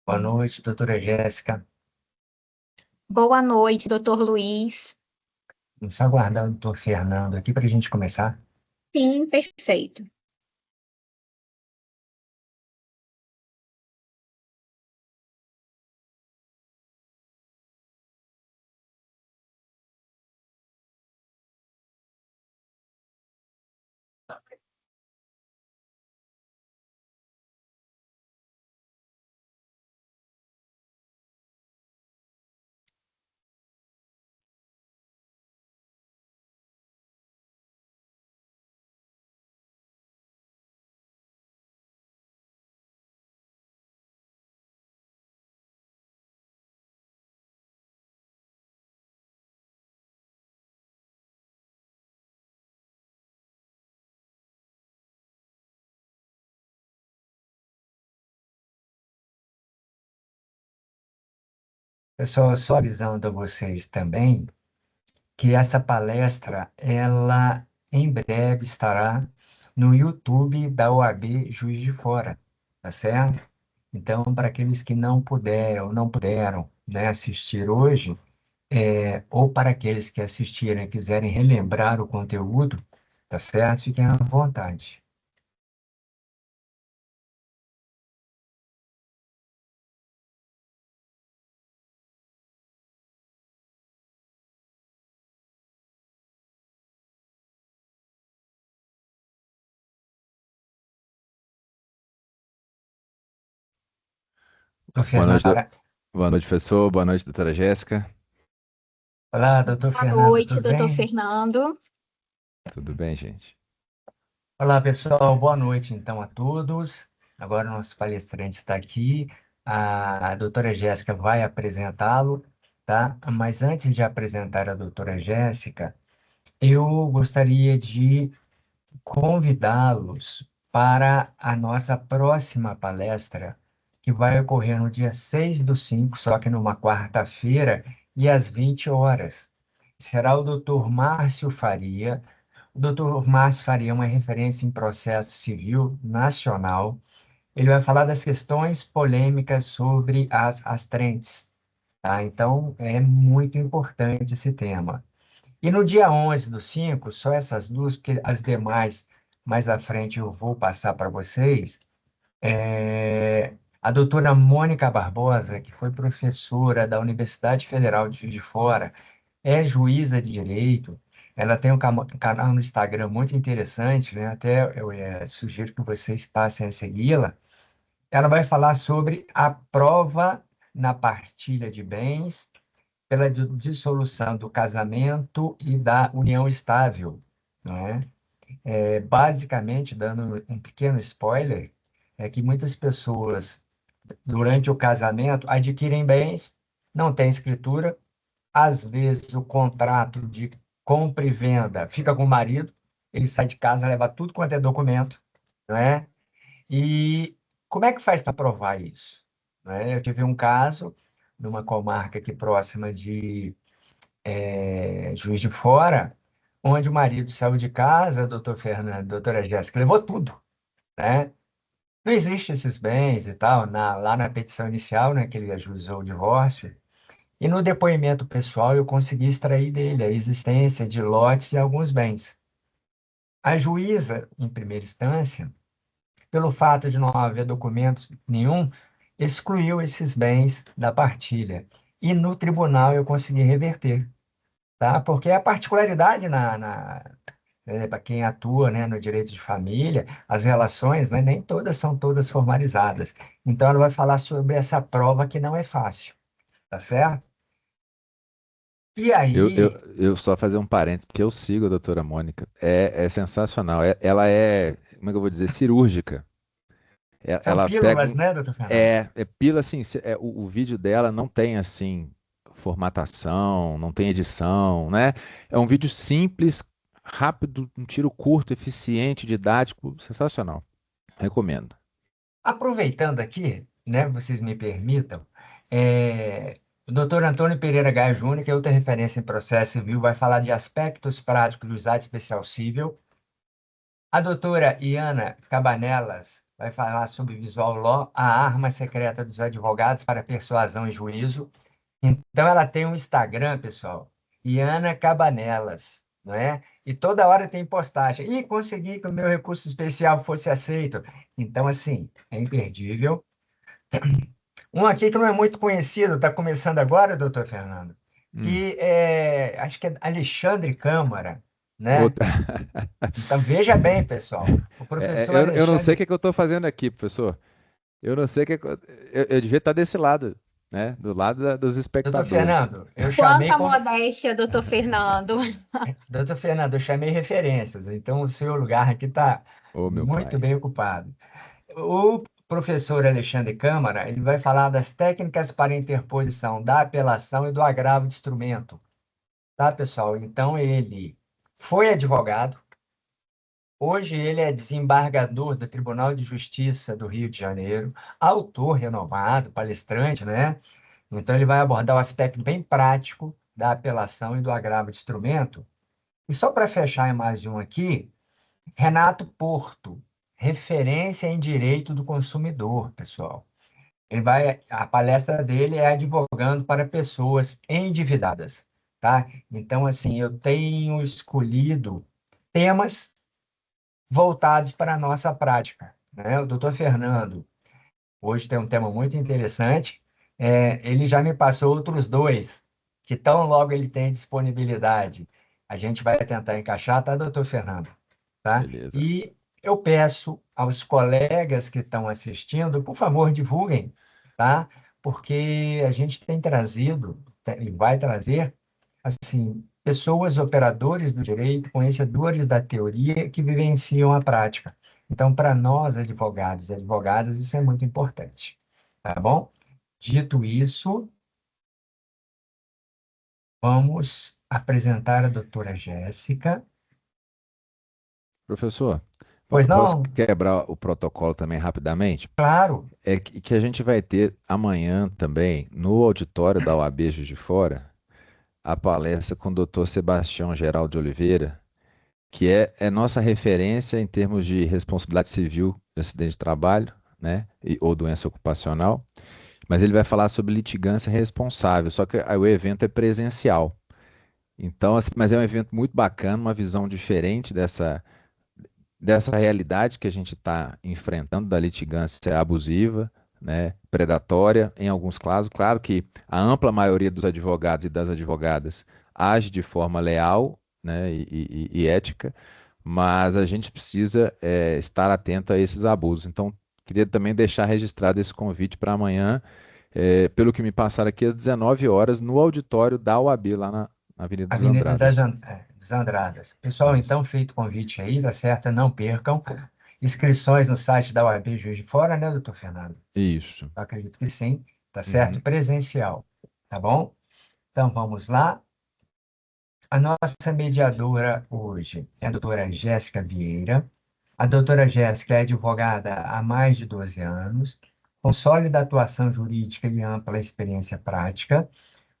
Boa noite, doutora Jéssica. Boa noite, doutor Luiz. Vamos só aguardar o doutor Fernando aqui para a gente começar. Sim, perfeito. Pessoal, só avisando a vocês também que essa palestra, ela em breve estará no YouTube da OAB Juiz de Fora, tá certo? Então, para aqueles que não puderam, né, assistir hoje, ou para aqueles que assistiram e quiserem relembrar o conteúdo, tá certo? Fiquem à vontade. Doutor Boa noite, Fernando. boa noite, professor. Boa noite, doutora Jéssica. Olá, doutor Boa Fernando, noite, tudo doutor bem? Fernando. Tudo bem, gente? Olá, pessoal. Boa noite, então, a todos. Agora o nosso palestrante está aqui. A doutora Jéssica vai apresentá-lo, tá? Mas antes de apresentar a doutora Jéssica, eu gostaria de convidá-los para a nossa próxima palestra, que vai ocorrer no dia 6/5, só que numa quarta-feira, e às 20 horas. Será o doutor Márcio Faria. O doutor Márcio Faria é uma referência em processo civil nacional. Ele vai falar das questões polêmicas sobre as trentes, tá? Então, é muito importante esse tema. E no dia 11/5, só essas duas, porque as demais, mais à frente, eu vou passar para vocês. A doutora Mônica Barbosa, que foi professora da Universidade Federal de Juiz de Fora, é juíza de direito. Ela tem um canal no Instagram muito interessante, né? Até eu sugiro que vocês passem a segui-la. Ela vai falar sobre a prova na partilha de bens pela dissolução do casamento e da união estável, não é? Basicamente, dando um pequeno spoiler, é que muitas pessoas, durante o casamento, adquirem bens, não têm escritura, às vezes o contrato de compra e venda fica com o marido, ele sai de casa, leva tudo quanto é documento, não é? E como é que faz para provar isso? Não é? Eu tive um caso numa comarca aqui próxima de Juiz de Fora, onde o marido saiu de casa, doutor Fernando, doutora Jéssica, levou tudo, né? Não existe esses bens e tal, lá na petição inicial, né, que ele ajuizou o divórcio, e no depoimento pessoal eu consegui extrair dele a existência de lotes e alguns bens. A juíza, em primeira instância, pelo fato de não haver documentos nenhum, excluiu esses bens da partilha. E no tribunal eu consegui reverter, tá? Porque a particularidade para quem atua, né, no direito de família, as relações, né, nem todas são todas formalizadas. Então, ela vai falar sobre essa prova que não é fácil, tá certo? E Eu, eu, aí, eu só fazer um parênteses, porque eu sigo a doutora Mônica. É sensacional. Ela é, como é que eu vou dizer, cirúrgica. são Ela pega pílulas, um. né, doutor Fernando? É pila assim, o vídeo dela não tem assim formatação, não tem edição, né? É um vídeo simples, rápido, um tiro curto, eficiente, didático, sensacional. Recomendo. Aproveitando aqui, né, vocês me permitam, o doutor Antônio Pereira Gaia Júnior, que é outra referência em processo civil, vai falar de aspectos práticos do juizado especial civil. A doutora Iana Cabanelas vai falar sobre visual law, a arma secreta dos advogados para persuasão e juízo. Então, ela tem um Instagram, pessoal, Iana Cabanelas, não é? E toda hora tem postagem. E consegui que o meu recurso especial fosse aceito. Então, assim, é imperdível. Um aqui que não é muito conhecido, está começando agora, doutor Fernando, Hum. que é, acho que é Alexandre Câmara, né? Outra. Então, veja bem, pessoal, o professor Eu não sei o Alexandre. que, que eu estou fazendo aqui, professor. Eu não sei o que, eu devia estar desse lado, né? Do lado dos Doutor espectadores. Fernando, eu chamei Quanta como. modéstia, doutor Fernando. Doutor Fernando, eu chamei referências, então o seu lugar aqui está Ô, meu muito pai. bem ocupado. O professor Alexandre Câmara, ele vai falar das técnicas para interposição da apelação e do agravo de instrumento, tá, pessoal? Então, ele foi advogado, hoje ele é desembargador do Tribunal de Justiça do Rio de Janeiro, autor renomado, palestrante, né? Então, ele vai abordar o aspecto bem prático da apelação e do agravo de instrumento. E só para fechar em mais um aqui, Renato Porto, referência em direito do consumidor, pessoal. A palestra dele é advogando para pessoas endividadas, tá? Então, assim, eu tenho escolhido temas voltados para a nossa prática, né? O doutor Fernando, hoje tem um tema muito interessante, ele já me passou outros dois, que tão logo ele tem disponibilidade. A gente vai tentar encaixar, tá, doutor Fernando? Tá? Beleza. E eu peço aos colegas que estão assistindo, por favor, divulguem, tá? Porque a gente tem trazido e vai trazer assim pessoas operadores do direito, conhecedores da teoria que vivenciam a prática. Então, para nós advogados e advogadas, isso é muito importante, tá bom? Dito isso, vamos apresentar a doutora Jéssica. Professor, Pois posso não? quebrar o protocolo também rapidamente? Claro. É que a gente vai ter amanhã também, no auditório da UAB Juiz de Fora, a palestra com o Dr. Sebastião Geraldo de Oliveira, que é nossa referência em termos de responsabilidade civil de acidente de trabalho, né, ou doença ocupacional, mas ele vai falar sobre litigância responsável, só que aí o evento é presencial. Então, assim, mas é um evento muito bacana, uma visão diferente dessa realidade que a gente está enfrentando da litigância abusiva, né, predatória, em alguns casos. Claro que a ampla maioria dos advogados e das advogadas age de forma leal, né, e ética, mas a gente precisa estar atento a esses abusos. Então, queria também deixar registrado esse convite para amanhã, pelo que me passaram aqui, às 19 horas, no auditório da UAB, lá na Avenida dos Avenida Andradas. dos Andradas. Pessoal, Isso. então, feito o convite aí, tá certo? Não percam. Inscrições no site da UAB Juiz de Fora, né, doutor Fernando? Isso. Eu acredito que sim, tá certo? Uhum. Presencial, tá bom? Então, vamos lá. A nossa mediadora hoje é a doutora Jéssica Vieira. A doutora Jéssica é advogada há mais de 12 anos, com sólida atuação jurídica e ampla experiência prática.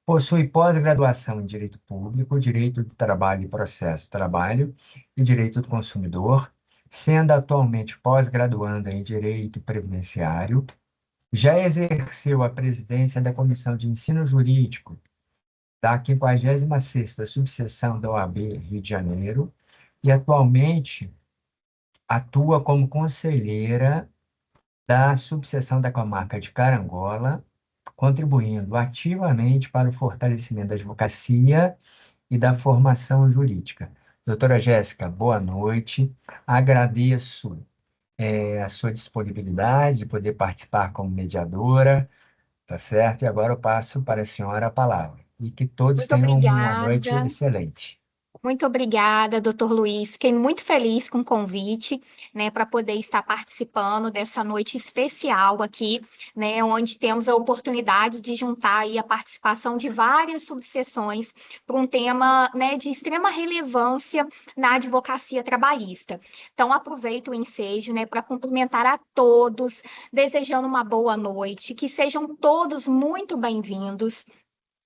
Possui pós-graduação em Direito Público, Direito do Trabalho e Processo do Trabalho e Direito do Consumidor, sendo atualmente pós-graduanda em Direito Previdenciário. Já exerceu a presidência da Comissão de Ensino Jurídico da 56ª Subseção da OAB Rio de Janeiro e atualmente atua como conselheira da subseção da comarca de Carangola, contribuindo ativamente para o fortalecimento da advocacia e da formação jurídica. Doutora Jéssica, boa noite. Agradeço, a sua disponibilidade de poder participar como mediadora, tá certo? E agora eu passo para a senhora a palavra. E que todos Muito tenham uma noite obrigada. excelente. Muito obrigada, doutor Luiz. Fiquei muito feliz com o convite, né, para poder estar participando dessa noite especial aqui, né, onde temos a oportunidade de juntar aí a participação de várias subseções para um tema, né, de extrema relevância na advocacia trabalhista. Então, aproveito o ensejo, né, para cumprimentar a todos, desejando uma boa noite, que sejam todos muito bem-vindos.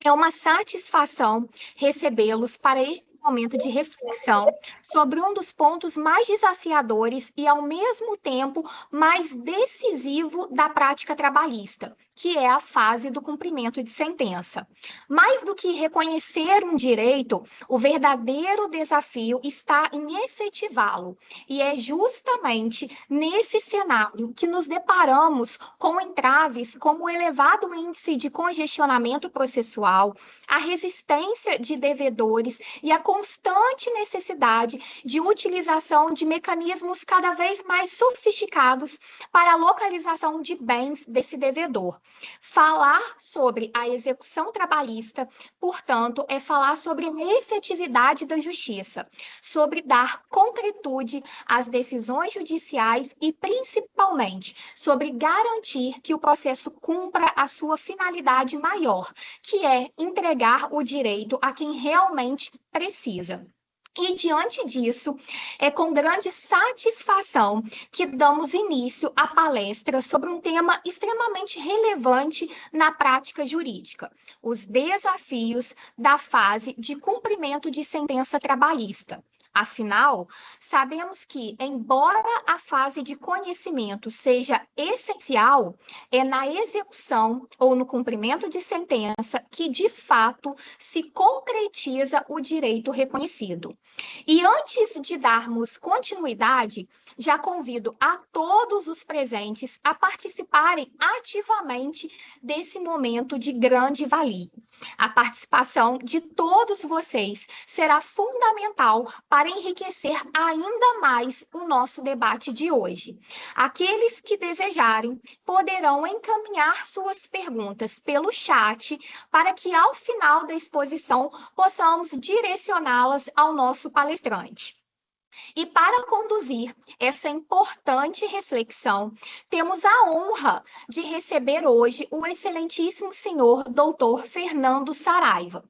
É uma satisfação recebê-los para momento de reflexão sobre um dos pontos mais desafiadores e, ao mesmo tempo, mais decisivo da prática trabalhista, que é a fase do cumprimento de sentença. Mais do que reconhecer um direito, o verdadeiro desafio está em efetivá-lo, e é justamente nesse cenário que nos deparamos com entraves como o elevado índice de congestionamento processual, a resistência de devedores e a constante necessidade de utilização de mecanismos cada vez mais sofisticados para a localização de bens desse devedor. Falar sobre a execução trabalhista, portanto, é falar sobre a efetividade da justiça, sobre dar concretude às decisões judiciais e, principalmente, sobre garantir que o processo cumpra a sua finalidade maior, que é entregar o direito a quem realmente precisa. E, diante disso, é com grande satisfação que damos início à palestra sobre um tema extremamente relevante na prática jurídica: os desafios da fase de cumprimento de sentença trabalhista. Afinal, sabemos que, embora a fase de conhecimento seja essencial, é na execução ou no cumprimento de sentença que, de fato, se concretiza o direito reconhecido. E antes de darmos continuidade, já convido a todos os presentes a participarem ativamente desse momento de grande valia. A participação de todos vocês será fundamental para enriquecer ainda mais o nosso debate de hoje. Aqueles que desejarem poderão encaminhar suas perguntas pelo chat para que, ao final da exposição, possamos direcioná-las ao nosso palestrante. E para conduzir essa importante reflexão, temos a honra de receber hoje o excelentíssimo senhor Dr. Fernando Saraiva.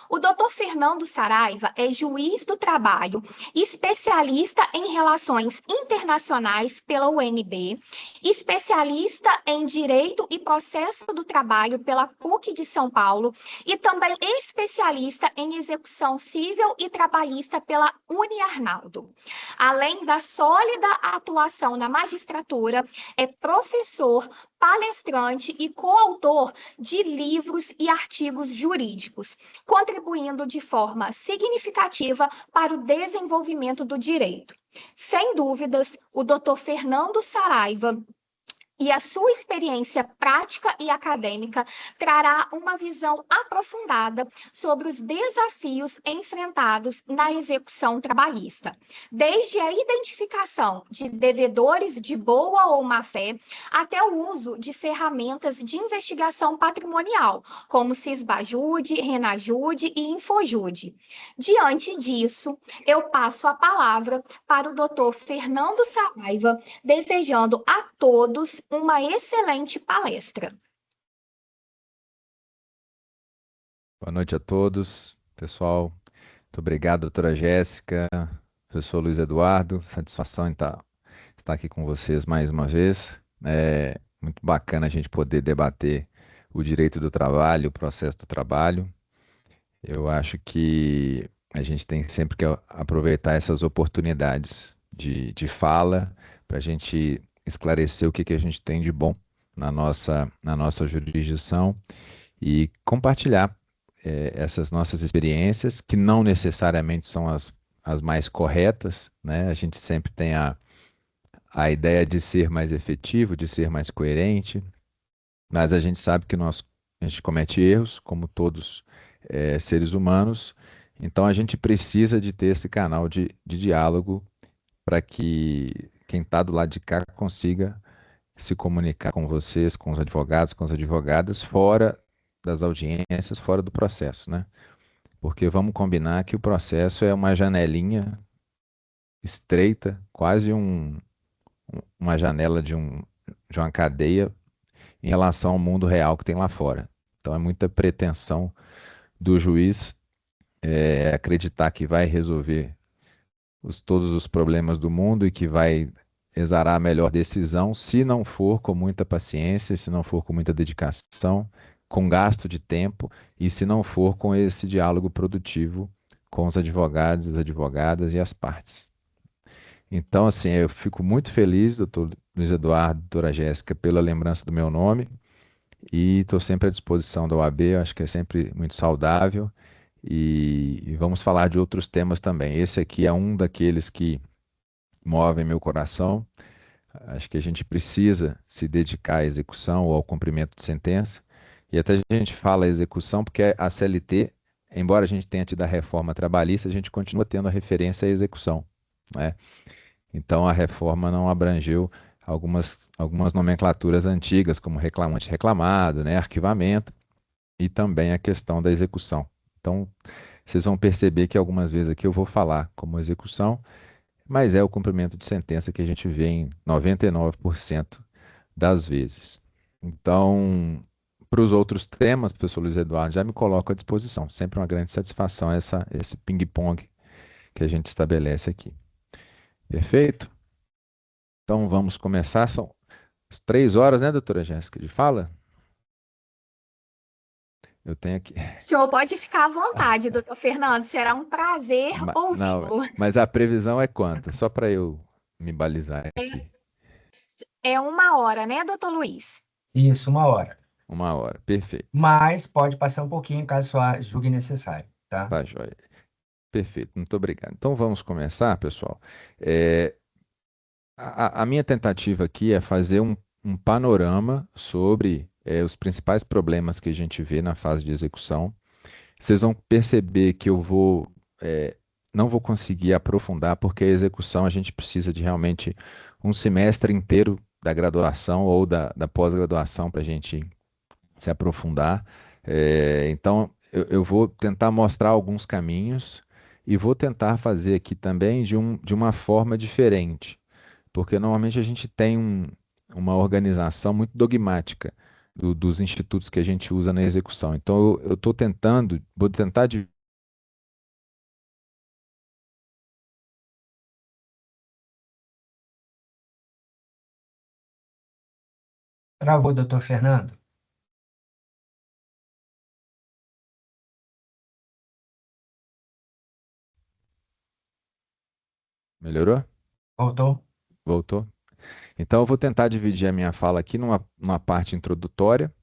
O Dr. Fernando Saraiva é juiz do trabalho, especialista em relações internacionais pela UNB, especialista em direito e processo do trabalho pela PUC de São Paulo e também especialista em execução civil e trabalhista pela Uniarnaldo. Além da sólida atuação na magistratura, é professor, palestrante e coautor de livros e artigos jurídicos, contribuindo de forma significativa para o desenvolvimento do direito. Sem dúvidas, o Dr. Fernando Saraiva e a sua experiência prática e acadêmica trará uma visão aprofundada sobre os desafios enfrentados na execução trabalhista, desde a identificação de devedores de boa ou má fé até o uso de ferramentas de investigação patrimonial, como Cisbajude, Renajude e Infojude. Diante disso, eu passo a palavra para o Dr. Fernando Saraiva, desejando a todos uma excelente palestra. Boa noite a todos, pessoal. Muito obrigado, doutora Jéssica, professor Luiz Eduardo. Satisfação em estar aqui com vocês mais uma vez. É muito bacana a gente poder debater o direito do trabalho, o processo do trabalho. Eu acho que a gente tem sempre que aproveitar essas oportunidades de fala para a gente esclarecer o que a gente tem de bom na nossa jurisdição e compartilhar essas nossas experiências, que não necessariamente são as mais corretas, né? A gente sempre tem a ideia de ser mais efetivo, de ser mais coerente, mas a gente sabe que a gente comete erros, como todos seres humanos, então a gente precisa de ter esse canal de diálogo para que quem está do lado de cá consiga se comunicar com vocês, com os advogados, com as advogadas, fora das audiências, fora do processo, né? Porque vamos combinar que o processo é uma janelinha estreita, quase uma janela de uma cadeia em relação ao mundo real que tem lá fora. Então é muita pretensão do juiz acreditar que vai resolver todos os problemas do mundo e que vai exarar a melhor decisão, se não for com muita paciência, se não for com muita dedicação, com gasto de tempo e se não for com esse diálogo produtivo com os advogados, as advogadas e as partes. Então, assim, eu fico muito feliz, doutor Luiz Eduardo, doutora Jéssica, pela lembrança do meu nome e estou sempre à disposição da OAB, eu acho que é sempre muito saudável e vamos falar de outros temas também. Esse aqui é um daqueles que movem meu coração. Acho que a gente precisa se dedicar à execução ou ao cumprimento de sentença. E até a gente fala execução porque a CLT, embora a gente tenha tido a reforma trabalhista, a gente continua tendo a referência à execução, né? Então a reforma não abrangeu algumas nomenclaturas antigas, como reclamante reclamado, né, arquivamento e também a questão da execução. Então vocês vão perceber que algumas vezes aqui eu vou falar como execução, mas é o cumprimento de sentença que a gente vê em 99% das vezes. Então, para os outros temas, professor Luiz Eduardo, já me coloco à disposição. Sempre uma grande satisfação esse ping-pong que a gente estabelece aqui. Perfeito? Então vamos começar. São as 3 horas, né, doutora Jéssica, de fala? Eu tenho aqui. O senhor pode ficar à vontade, doutor Fernando, será um prazer Não, ouvi-lo. mas a previsão é quanto? Só para eu me balizar aqui. É 1 hora, né, doutor Luiz? Isso, 1 hora. 1 hora, perfeito. Mas pode passar um pouquinho caso só julgue necessário, tá? Tá, joia. Perfeito, muito obrigado. Então vamos começar, pessoal. É, a minha tentativa aqui é fazer um panorama sobre os principais problemas que a gente vê na fase de execução. Vocês vão perceber que não vou conseguir aprofundar, porque a execução a gente precisa de realmente um semestre inteiro da graduação ou da pós-graduação para a gente se aprofundar. Então, eu vou tentar mostrar alguns caminhos e vou tentar fazer aqui também de uma forma diferente, porque normalmente a gente tem uma organização muito dogmática dos institutos que a gente usa na execução. Então, eu estou tentando, vou tentar de Travou, doutor Fernando? Melhorou? Voltou? Voltou? Então, eu vou tentar dividir a minha fala aqui numa parte introdutória,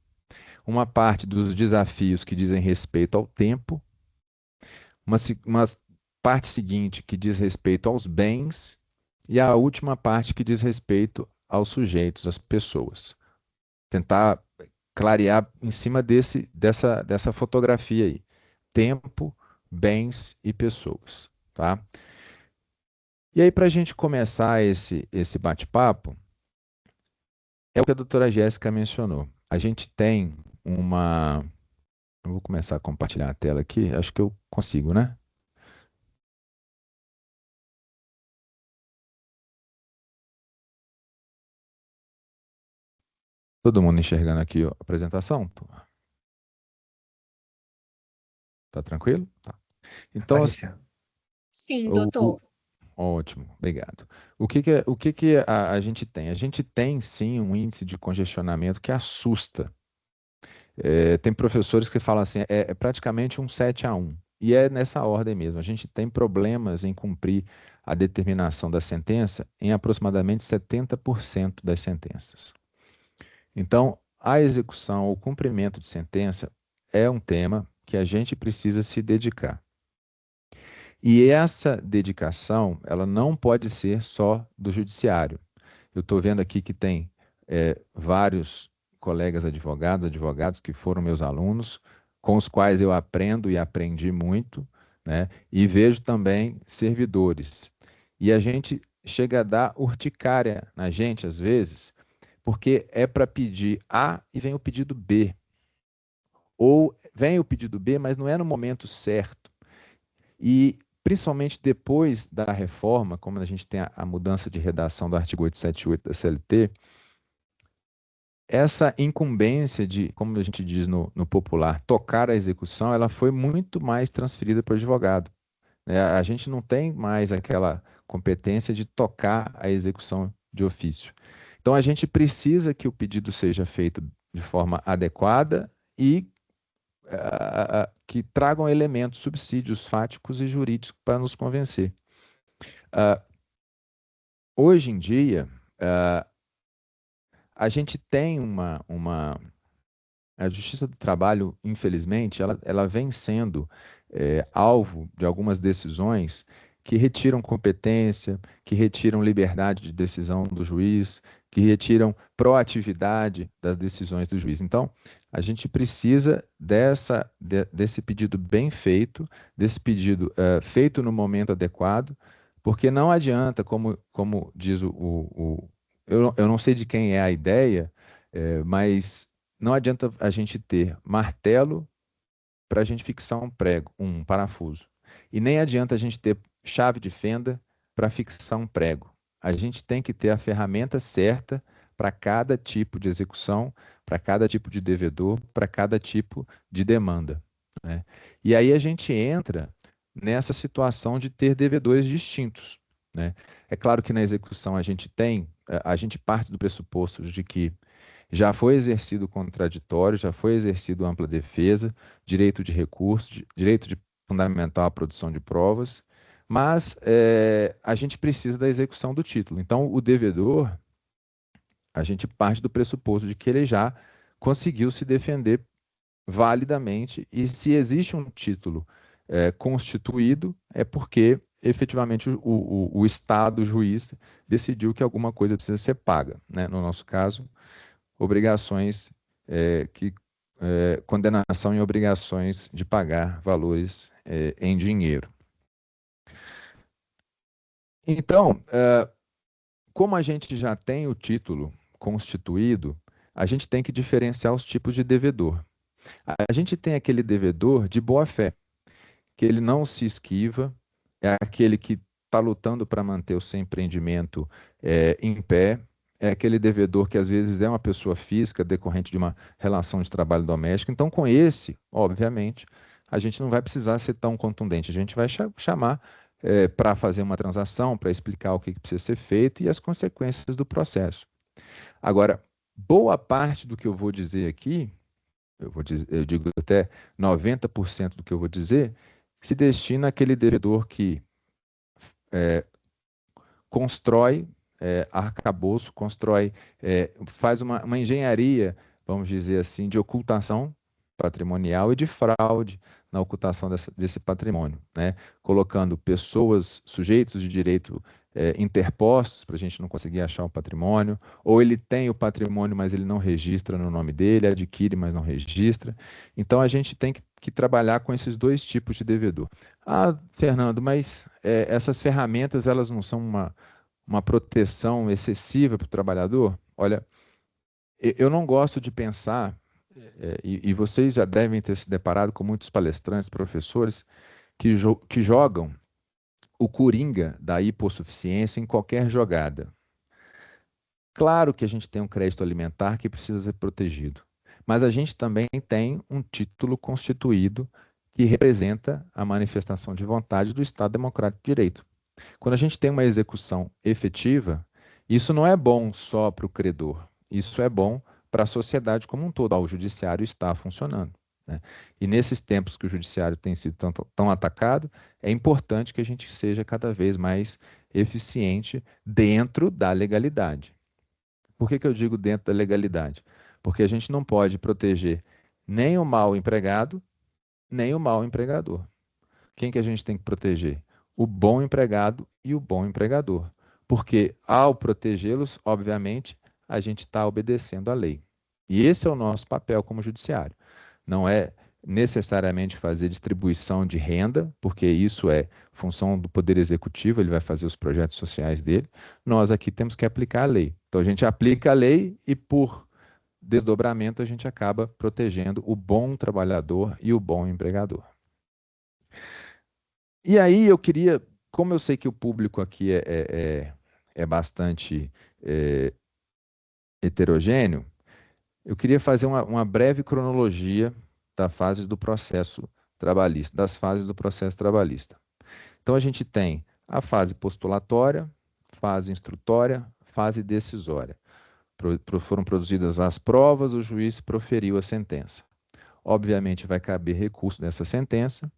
uma parte dos desafios que dizem respeito ao tempo, uma parte seguinte que diz respeito aos bens e a última parte que diz respeito aos sujeitos, às pessoas. Tentar clarear em cima dessa fotografia aí. Tempo, bens e pessoas, tá? E aí, para a gente começar esse bate-papo, é o que a doutora Jéssica mencionou. A gente tem uma... Eu vou começar a compartilhar a tela aqui, acho que eu consigo, né? Todo mundo enxergando aqui ó, a apresentação? Tá tranquilo? Tá. Então, Aparecendo. Sim, o, doutor. o- ótimo, obrigado. O que que a gente tem? A gente tem sim um índice de congestionamento que assusta. Tem professores que falam assim, é praticamente um 7-1. E é nessa ordem mesmo. A gente tem problemas em cumprir a determinação da sentença em aproximadamente 70% das sentenças. Então, a execução ou cumprimento de sentença é um tema que a gente precisa se dedicar. E essa dedicação, ela não pode ser só do judiciário. Eu estou vendo aqui que tem vários colegas advogados que foram meus alunos, com os quais eu aprendo e aprendi muito, né? E vejo também servidores. E a gente chega a dar urticária na gente, às vezes, porque é para pedir A e vem o pedido B. Ou vem o pedido B, mas não é no momento certo. E principalmente depois da reforma, como a gente tem a mudança de redação do artigo 878 da CLT, essa incumbência de, como a gente diz no popular, tocar a execução, ela foi muito mais transferida para o advogado. A gente não tem mais aquela competência de tocar a execução de ofício. Então, a gente precisa que o pedido seja feito de forma adequada e que tragam elementos, subsídios fáticos e jurídicos para nos convencer. Ah, hoje em dia, a gente tem a Justiça do Trabalho, infelizmente, ela vem sendo alvo de algumas decisões que retiram competência, que retiram liberdade de decisão do juiz, que retiram proatividade das decisões do juiz. Então, a gente precisa desse pedido bem feito, desse pedido feito no momento adequado, porque não adianta, como diz eu não sei de quem é a ideia, mas não adianta a gente ter martelo para a gente fixar um prego, um parafuso. E nem adianta a gente ter chave de fenda para fixar um prego. A gente tem que ter a ferramenta certa para cada tipo de execução, para cada tipo de devedor, para cada tipo de demanda, né? E aí a gente entra nessa situação de ter devedores distintos, né? É claro que na execução a gente parte do pressuposto de que já foi exercido contraditório, já foi exercido ampla defesa, direito de recurso, direito de fundamental à produção de provas, mas a gente precisa da execução do título. Então, o devedor, a gente parte do pressuposto de que ele já conseguiu se defender validamente, e se existe um título constituído, é porque efetivamente o Estado, o juiz, decidiu que alguma coisa precisa ser paga, né? No nosso caso, obrigações condenação em obrigações de pagar valores em dinheiro. Então, como a gente já tem o título constituído, a gente tem que diferenciar os tipos de devedor. A gente tem aquele devedor de boa-fé, que ele não se esquiva, é aquele que está lutando para manter o seu empreendimento em pé, é aquele devedor que às vezes é uma pessoa física decorrente de uma relação de trabalho doméstico. Então, com esse, obviamente, a gente não vai precisar ser tão contundente. A gente vai chamar para fazer uma transação, para explicar o que precisa ser feito e as consequências do processo. Agora, boa parte do que eu vou dizer aqui, eu digo até 90% do que eu vou dizer, se destina àquele devedor que constrói arcabouço, faz uma engenharia, vamos dizer assim, de ocultação patrimonial e de fraude na ocultação desse patrimônio, né? Colocando pessoas, sujeitos de direito interpostos para a gente não conseguir achar o patrimônio, ou ele tem o patrimônio, mas ele não registra no nome dele, adquire, mas não registra. Então a gente tem que trabalhar com esses dois tipos de devedor. Ah, Fernando, mas essas ferramentas, elas não são uma proteção excessiva para o trabalhador? Olha, eu não gosto de pensar, e vocês já devem ter se deparado com muitos palestrantes, professores, que jogam o coringa da hipossuficiência em qualquer jogada. Claro que a gente tem um crédito alimentar que precisa ser protegido, mas a gente também tem um título constituído que representa a manifestação de vontade do Estado Democrático de Direito. Quando a gente tem uma execução efetiva, isso não é bom só para o credor, isso é bom para a sociedade como um todo. O judiciário está funcionando, né? E nesses tempos que o judiciário tem sido tão atacado, é importante que a gente seja cada vez mais eficiente dentro da legalidade. Por que eu digo dentro da legalidade? Porque a gente não pode proteger nem o mal empregado, nem o mal empregador. Quem que a gente tem que proteger? O bom empregado e o bom empregador. Porque ao protegê-los, obviamente, a gente está obedecendo à lei. E esse é o nosso papel como judiciário. Não é necessariamente fazer distribuição de renda, porque isso é função do Poder Executivo, ele vai fazer os projetos sociais dele. Nós aqui temos que aplicar a lei. Então a gente aplica a lei e, por desdobramento, a gente acaba protegendo o bom trabalhador e o bom empregador. E aí eu queria, como eu sei que o público aqui é bastante heterogêneo, eu queria fazer uma breve cronologia das fases do processo trabalhista. Então a gente tem a fase postulatória, fase instrutória, fase decisória. Foram produzidas as provas, o juiz proferiu a sentença. obviamente vai caber recurso dessa sentença.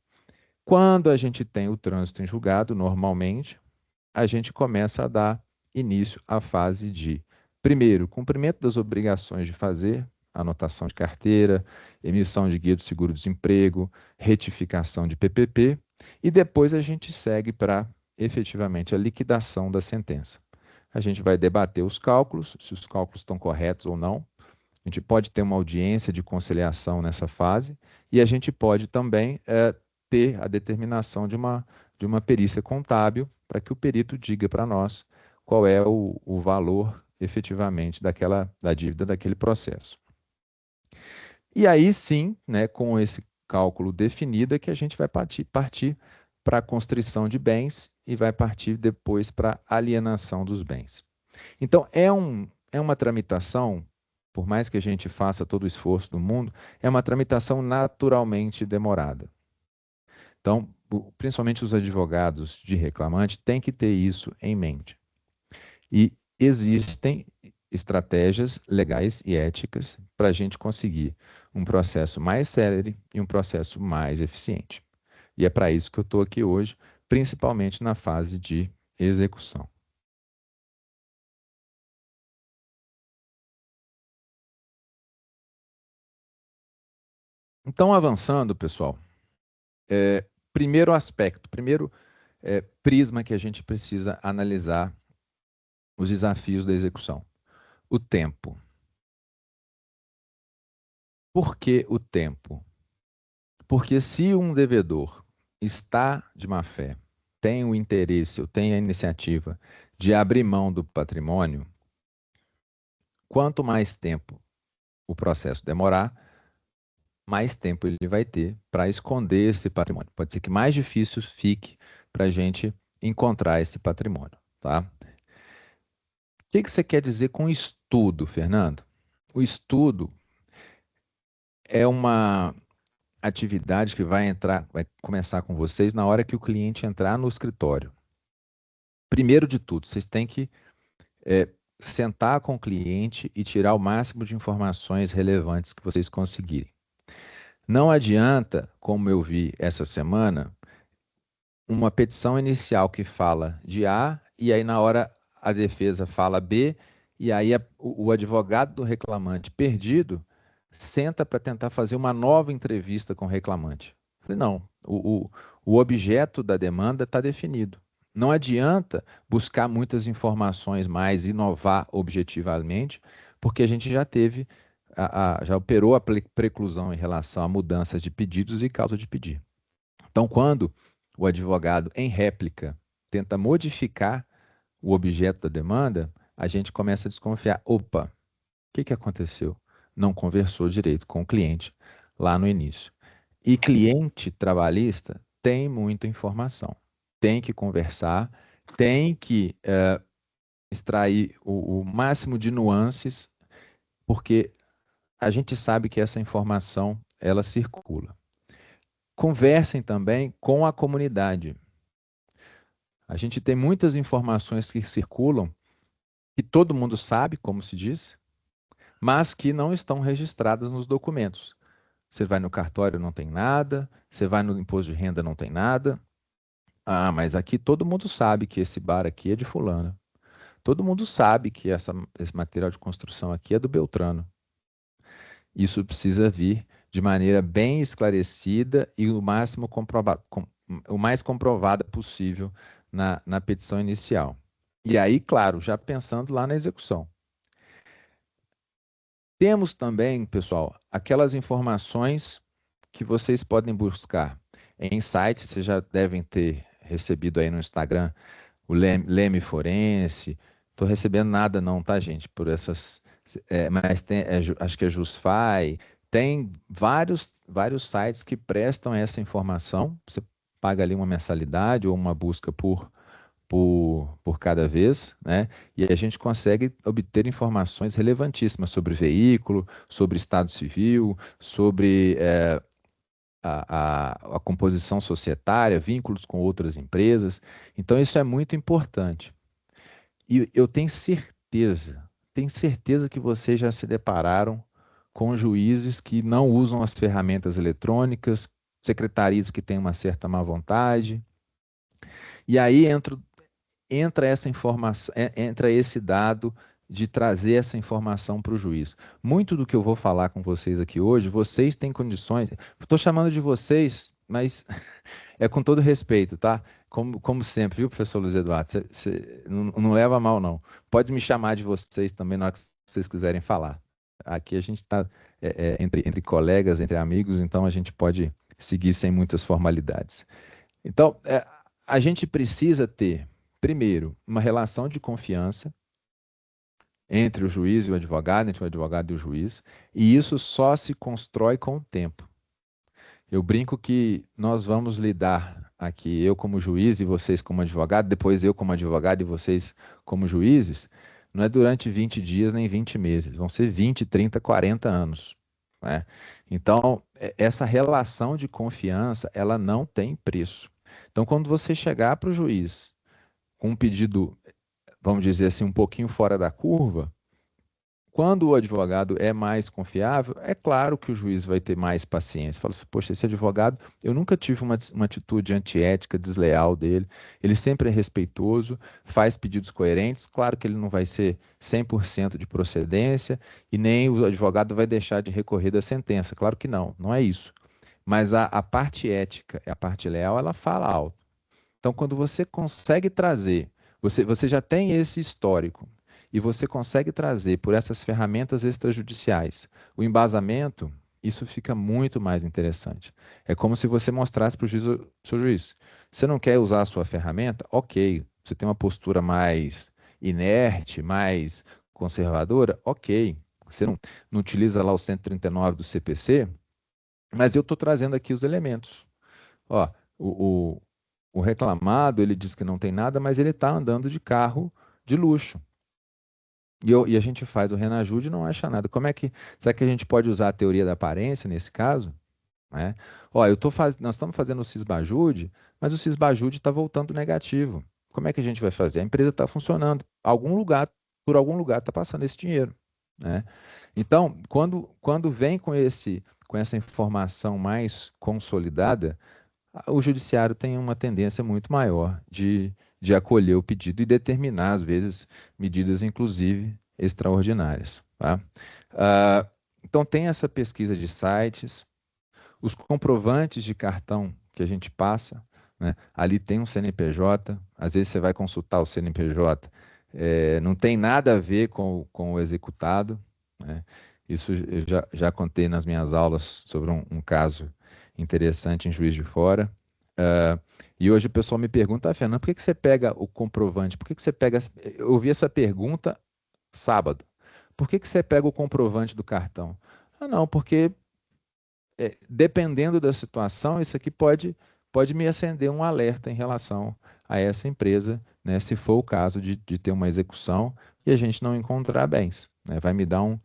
Quando a gente tem o trânsito em julgado, normalmente, a gente começa a dar início à fase de, primeiro, cumprimento das obrigações de fazer, anotação de carteira, emissão de guia do seguro-desemprego, retificação de PPP, e depois a gente segue para, efetivamente, a liquidação da sentença. A gente vai debater os cálculos, se os cálculos estão corretos ou não. A gente pode ter uma audiência de conciliação nessa fase, e a gente pode também ter a determinação de uma perícia contábil para que o perito diga para nós qual é o valor efetivamente da dívida daquele processo. E aí sim, né, com esse cálculo definido, é que a gente vai partir para a constrição de bens e vai partir depois para a alienação dos bens. Então, é uma tramitação, por mais que a gente faça todo o esforço do mundo, é uma tramitação naturalmente demorada. Então, principalmente os advogados de reclamante têm que ter isso em mente. E existem estratégias legais e éticas para a gente conseguir um processo mais célere e um processo mais eficiente. E é para isso que eu estou aqui hoje, principalmente na fase de execução. Então, avançando, pessoal, primeiro aspecto, primeiro prisma que a gente precisa analisar os desafios da execução. O tempo. Por que o tempo? Porque se um devedor está de má fé, tem o interesse ou tem a iniciativa de abrir mão do patrimônio, quanto mais tempo o processo demorar, mais tempo ele vai ter para esconder esse patrimônio. Pode ser que mais difícil fique para a gente encontrar esse patrimônio, tá? O que você quer dizer com estudo, Fernando? O estudo é uma atividade que vai começar com vocês na hora que o cliente entrar no escritório. Primeiro de tudo, vocês têm que sentar com o cliente e tirar o máximo de informações relevantes que vocês conseguirem. Não adianta, como eu vi essa semana, uma petição inicial que fala de A e aí na hora a defesa fala B e aí o advogado do reclamante perdido senta para tentar fazer uma nova entrevista com o reclamante. Falei, não, o objeto da demanda está definido. Não adianta buscar muitas informações mais, inovar objetivamente, porque a gente já teve, já operou a preclusão em relação à mudança de pedidos e causa de pedir. Então, quando o advogado, em réplica, tenta modificar o objeto da demanda, a gente começa a desconfiar. Opa, o que aconteceu? Não conversou direito com o cliente lá no início. E cliente trabalhista tem muita informação. Tem que conversar, tem que extrair o máximo de nuances, porque a gente sabe que essa informação ela circula. Conversem também com a comunidade. A gente tem muitas informações que circulam, que todo mundo sabe, como se diz, mas que não estão registradas nos documentos. Você vai no cartório, não tem nada. Você vai no imposto de renda, não tem nada. Ah, mas aqui todo mundo sabe que esse bar aqui é de fulano. Todo mundo sabe que esse material de construção aqui é do Beltrano. Isso precisa vir de maneira bem esclarecida e o mais comprovada possível na petição inicial. E aí, claro, já pensando lá na execução. Temos também, pessoal, aquelas informações que vocês podem buscar em sites, vocês já devem ter recebido aí no Instagram o Leme Forense. Estou recebendo nada não, tá, gente? Por essas, mas tem, acho que é Jusfy. Tem vários sites que prestam essa informação. Você paga ali uma mensalidade ou uma busca por cada vez, né? E a gente consegue obter informações relevantíssimas sobre veículo, sobre estado civil, sobre a composição societária, vínculos com outras empresas. Então, isso é muito importante. E eu tenho certeza que vocês já se depararam com juízes que não usam as ferramentas eletrônicas, secretarias que têm uma certa má vontade. E aí entra essa informação, entra esse dado de trazer essa informação para o juiz. Muito do que eu vou falar com vocês aqui hoje, vocês têm condições. Estou chamando de vocês, mas é com todo respeito, tá? Como sempre, viu, professor Luiz Eduardo? Você não leva a mal, não. Pode me chamar de vocês também na hora que vocês quiserem falar. Aqui a gente está entre colegas, entre amigos, então a gente pode seguir sem muitas formalidades. Então, a gente precisa ter, primeiro, uma relação de confiança entre o juiz e o advogado, entre o advogado e o juiz, e isso só se constrói com o tempo. Eu brinco que nós vamos lidar aqui, eu como juiz e vocês como advogado, depois eu como advogado e vocês como juízes, não é durante 20 dias nem 20 meses, vão ser 20, 30, 40 anos. Né? Então, essa relação de confiança, ela não tem preço. Então, quando você chegar para o juiz com um pedido, vamos dizer assim, um pouquinho fora da curva, quando o advogado é mais confiável, é claro que o juiz vai ter mais paciência. Fala assim, poxa, esse advogado, eu nunca tive uma atitude antiética, desleal dele. Ele sempre é respeitoso, faz pedidos coerentes. Claro que ele não vai ser 100% de procedência e nem o advogado vai deixar de recorrer da sentença. Claro que não, não é isso. Mas a parte ética, a parte leal, ela fala alto. Então, quando você consegue trazer, você já tem esse histórico, e você consegue trazer por essas ferramentas extrajudiciais o embasamento, isso fica muito mais interessante. É como se você mostrasse para o juiz, seu juiz, você não quer usar a sua ferramenta? Ok. Você tem uma postura mais inerte, mais conservadora? Ok. Você não utiliza lá o 139 do CPC, mas eu estou trazendo aqui os elementos. Ó, o reclamado, ele diz que não tem nada, mas ele está andando de carro de luxo. E a gente faz o renajude e não acha nada. Será que a gente pode usar a teoria da aparência nesse caso? Né? Ó, nós estamos fazendo o Sisbajude, mas o Sisbajude está voltando negativo. Como é que a gente vai fazer? A empresa está funcionando. Por algum lugar está passando esse dinheiro. Né? Então, quando vem com essa informação mais consolidada, o judiciário tem uma tendência muito maior de acolher o pedido e determinar, às vezes, medidas, inclusive, extraordinárias. Tá? Então, tem essa pesquisa de sites, os comprovantes de cartão que a gente passa, né? Ali tem um CNPJ, às vezes você vai consultar o CNPJ, não tem nada a ver com o executado. Né? Isso eu já contei nas minhas aulas sobre um caso interessante em Juiz de Fora. E hoje o pessoal me pergunta, Fernando, por que você pega o comprovante? Por que você pega... Eu ouvi essa pergunta sábado. Por que você pega o comprovante do cartão? Não, porque dependendo da situação, isso aqui pode me acender um alerta em relação a essa empresa, né, se for o caso de ter uma execução e a gente não encontrar bens. Né, vai me dar como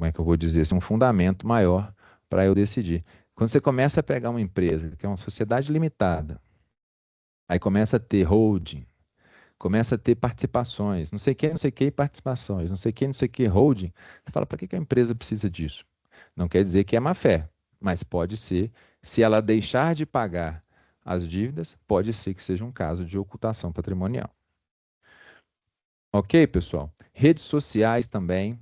é que eu vou dizer assim, um fundamento maior para eu decidir. Quando você começa a pegar uma empresa, que é uma sociedade limitada, aí começa a ter holding, começa a ter participações, não sei que, participações, não sei que, holding, você fala, para que a empresa precisa disso? Não quer dizer que é má fé, mas pode ser, se ela deixar de pagar as dívidas, pode ser que seja um caso de ocultação patrimonial. Ok, pessoal? Redes sociais também,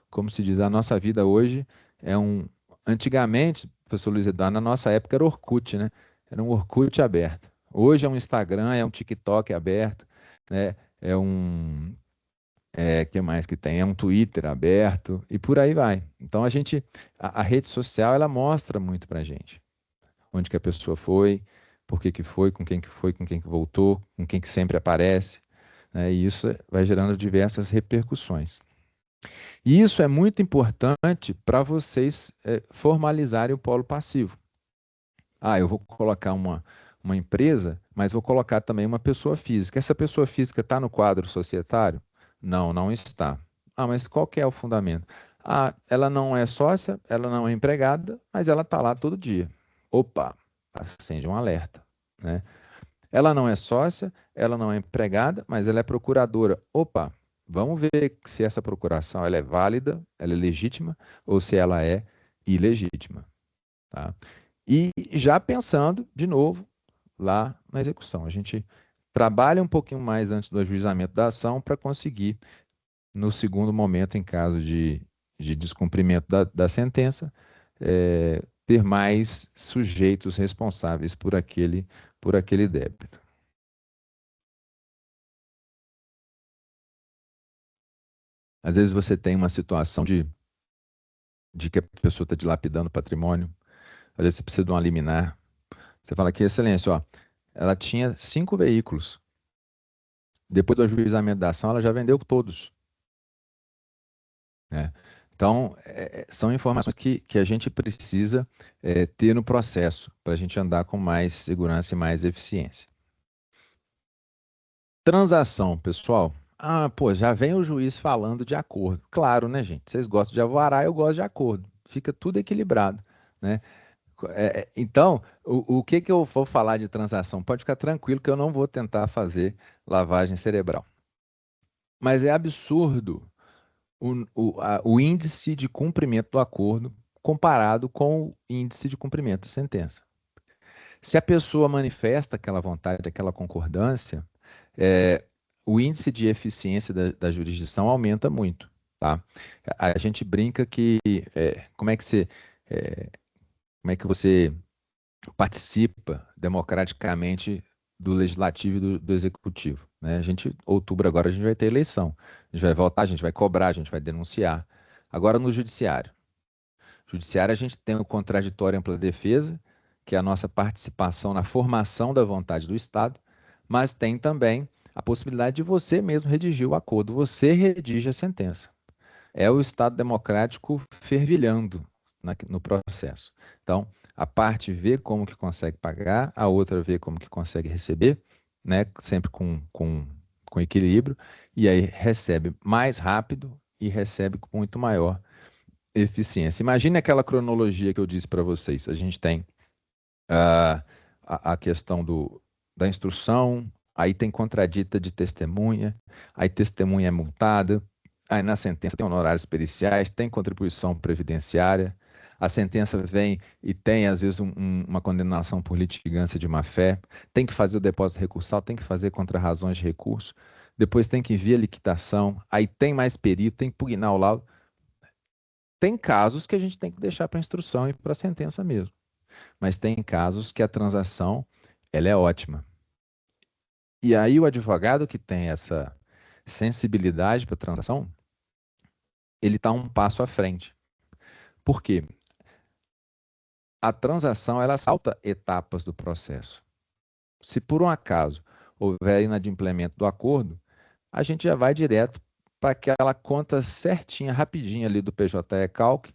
como se diz, a nossa vida hoje antigamente, professor Luiz Eduardo, na nossa época era Orkut, né? Era um Orkut aberto. Hoje é um Instagram, é um TikTok aberto, né? Que mais que tem? É um Twitter aberto e por aí vai. Então a rede social, ela mostra muito pra gente. Onde que a pessoa foi, por que foi, com quem que voltou, com quem que sempre aparece, né? E isso vai gerando diversas repercussões. E isso é muito importante para vocês formalizarem o polo passivo. Eu vou colocar uma empresa, mas vou colocar também uma pessoa física. Essa pessoa física está no quadro societário? Não, não está. Mas qual que é o fundamento? Ela não é sócia, ela não é empregada, mas ela está lá todo dia. Opa, acende um alerta, né? Ela não é sócia, ela não é empregada, mas ela é procuradora. Opa, Vamos ver se essa procuração ela é válida, ela é legítima, ou se ela é ilegítima. Tá? E já pensando, de novo, lá na execução. A gente trabalha um pouquinho mais antes do ajuizamento da ação para conseguir, no segundo momento, em caso de descumprimento da sentença, ter mais sujeitos responsáveis por aquele débito. Às vezes você tem uma situação de que a pessoa está dilapidando o patrimônio, às vezes você precisa de uma liminar. Você fala aqui, excelência, ó, ela tinha 5 veículos. Depois do ajuizamento da ação, ela já vendeu todos. Né? Então, são informações que a gente precisa ter no processo, para a gente andar com mais segurança e mais eficiência. Transação, pessoal. Ah, pô, já vem o juiz falando de acordo. Claro, né, gente? Vocês gostam de alvará, eu gosto de acordo. Fica tudo equilibrado, né? Então, o que eu vou falar de transação? Pode ficar tranquilo que eu não vou tentar fazer lavagem cerebral. Mas é absurdo o índice de cumprimento do acordo comparado com o índice de cumprimento de sentença. Se a pessoa manifesta aquela vontade, aquela concordância, o índice de eficiência da jurisdição aumenta muito. Tá? A gente brinca que como é que você participa democraticamente do legislativo e do executivo. Né? Outubro agora a gente vai ter eleição. A gente vai votar, a gente vai cobrar, a gente vai denunciar. Agora no judiciário. Judiciário a gente tem o contraditório ampla defesa, que é a nossa participação na formação da vontade do Estado, mas tem também a possibilidade de você mesmo redigir o acordo, você redige a sentença. É o Estado democrático fervilhando no processo. Então, a parte vê como que consegue pagar, a outra vê como que consegue receber, né? Sempre com equilíbrio, e aí recebe mais rápido e recebe com muito maior eficiência. Imagine aquela cronologia que eu disse para vocês. A gente tem a questão da instrução, aí tem contradita de testemunha, aí testemunha é multada, aí na sentença tem honorários periciais, tem contribuição previdenciária, a sentença vem e tem, às vezes, uma condenação por litigância de má-fé, tem que fazer o depósito recursal, tem que fazer contra-razões de recurso, depois tem que vir a liquidação, aí tem mais perito, tem que impugnar o laudo. Tem casos que a gente tem que deixar para instrução e para a sentença mesmo. Mas tem casos que a transação ela é ótima. E aí o advogado que tem essa sensibilidade para a transação, ele está um passo à frente. Por quê? A transação ela salta etapas do processo. Se por um acaso houver inadimplemento do acordo, a gente já vai direto para aquela conta certinha, rapidinha ali do PJE-Calc,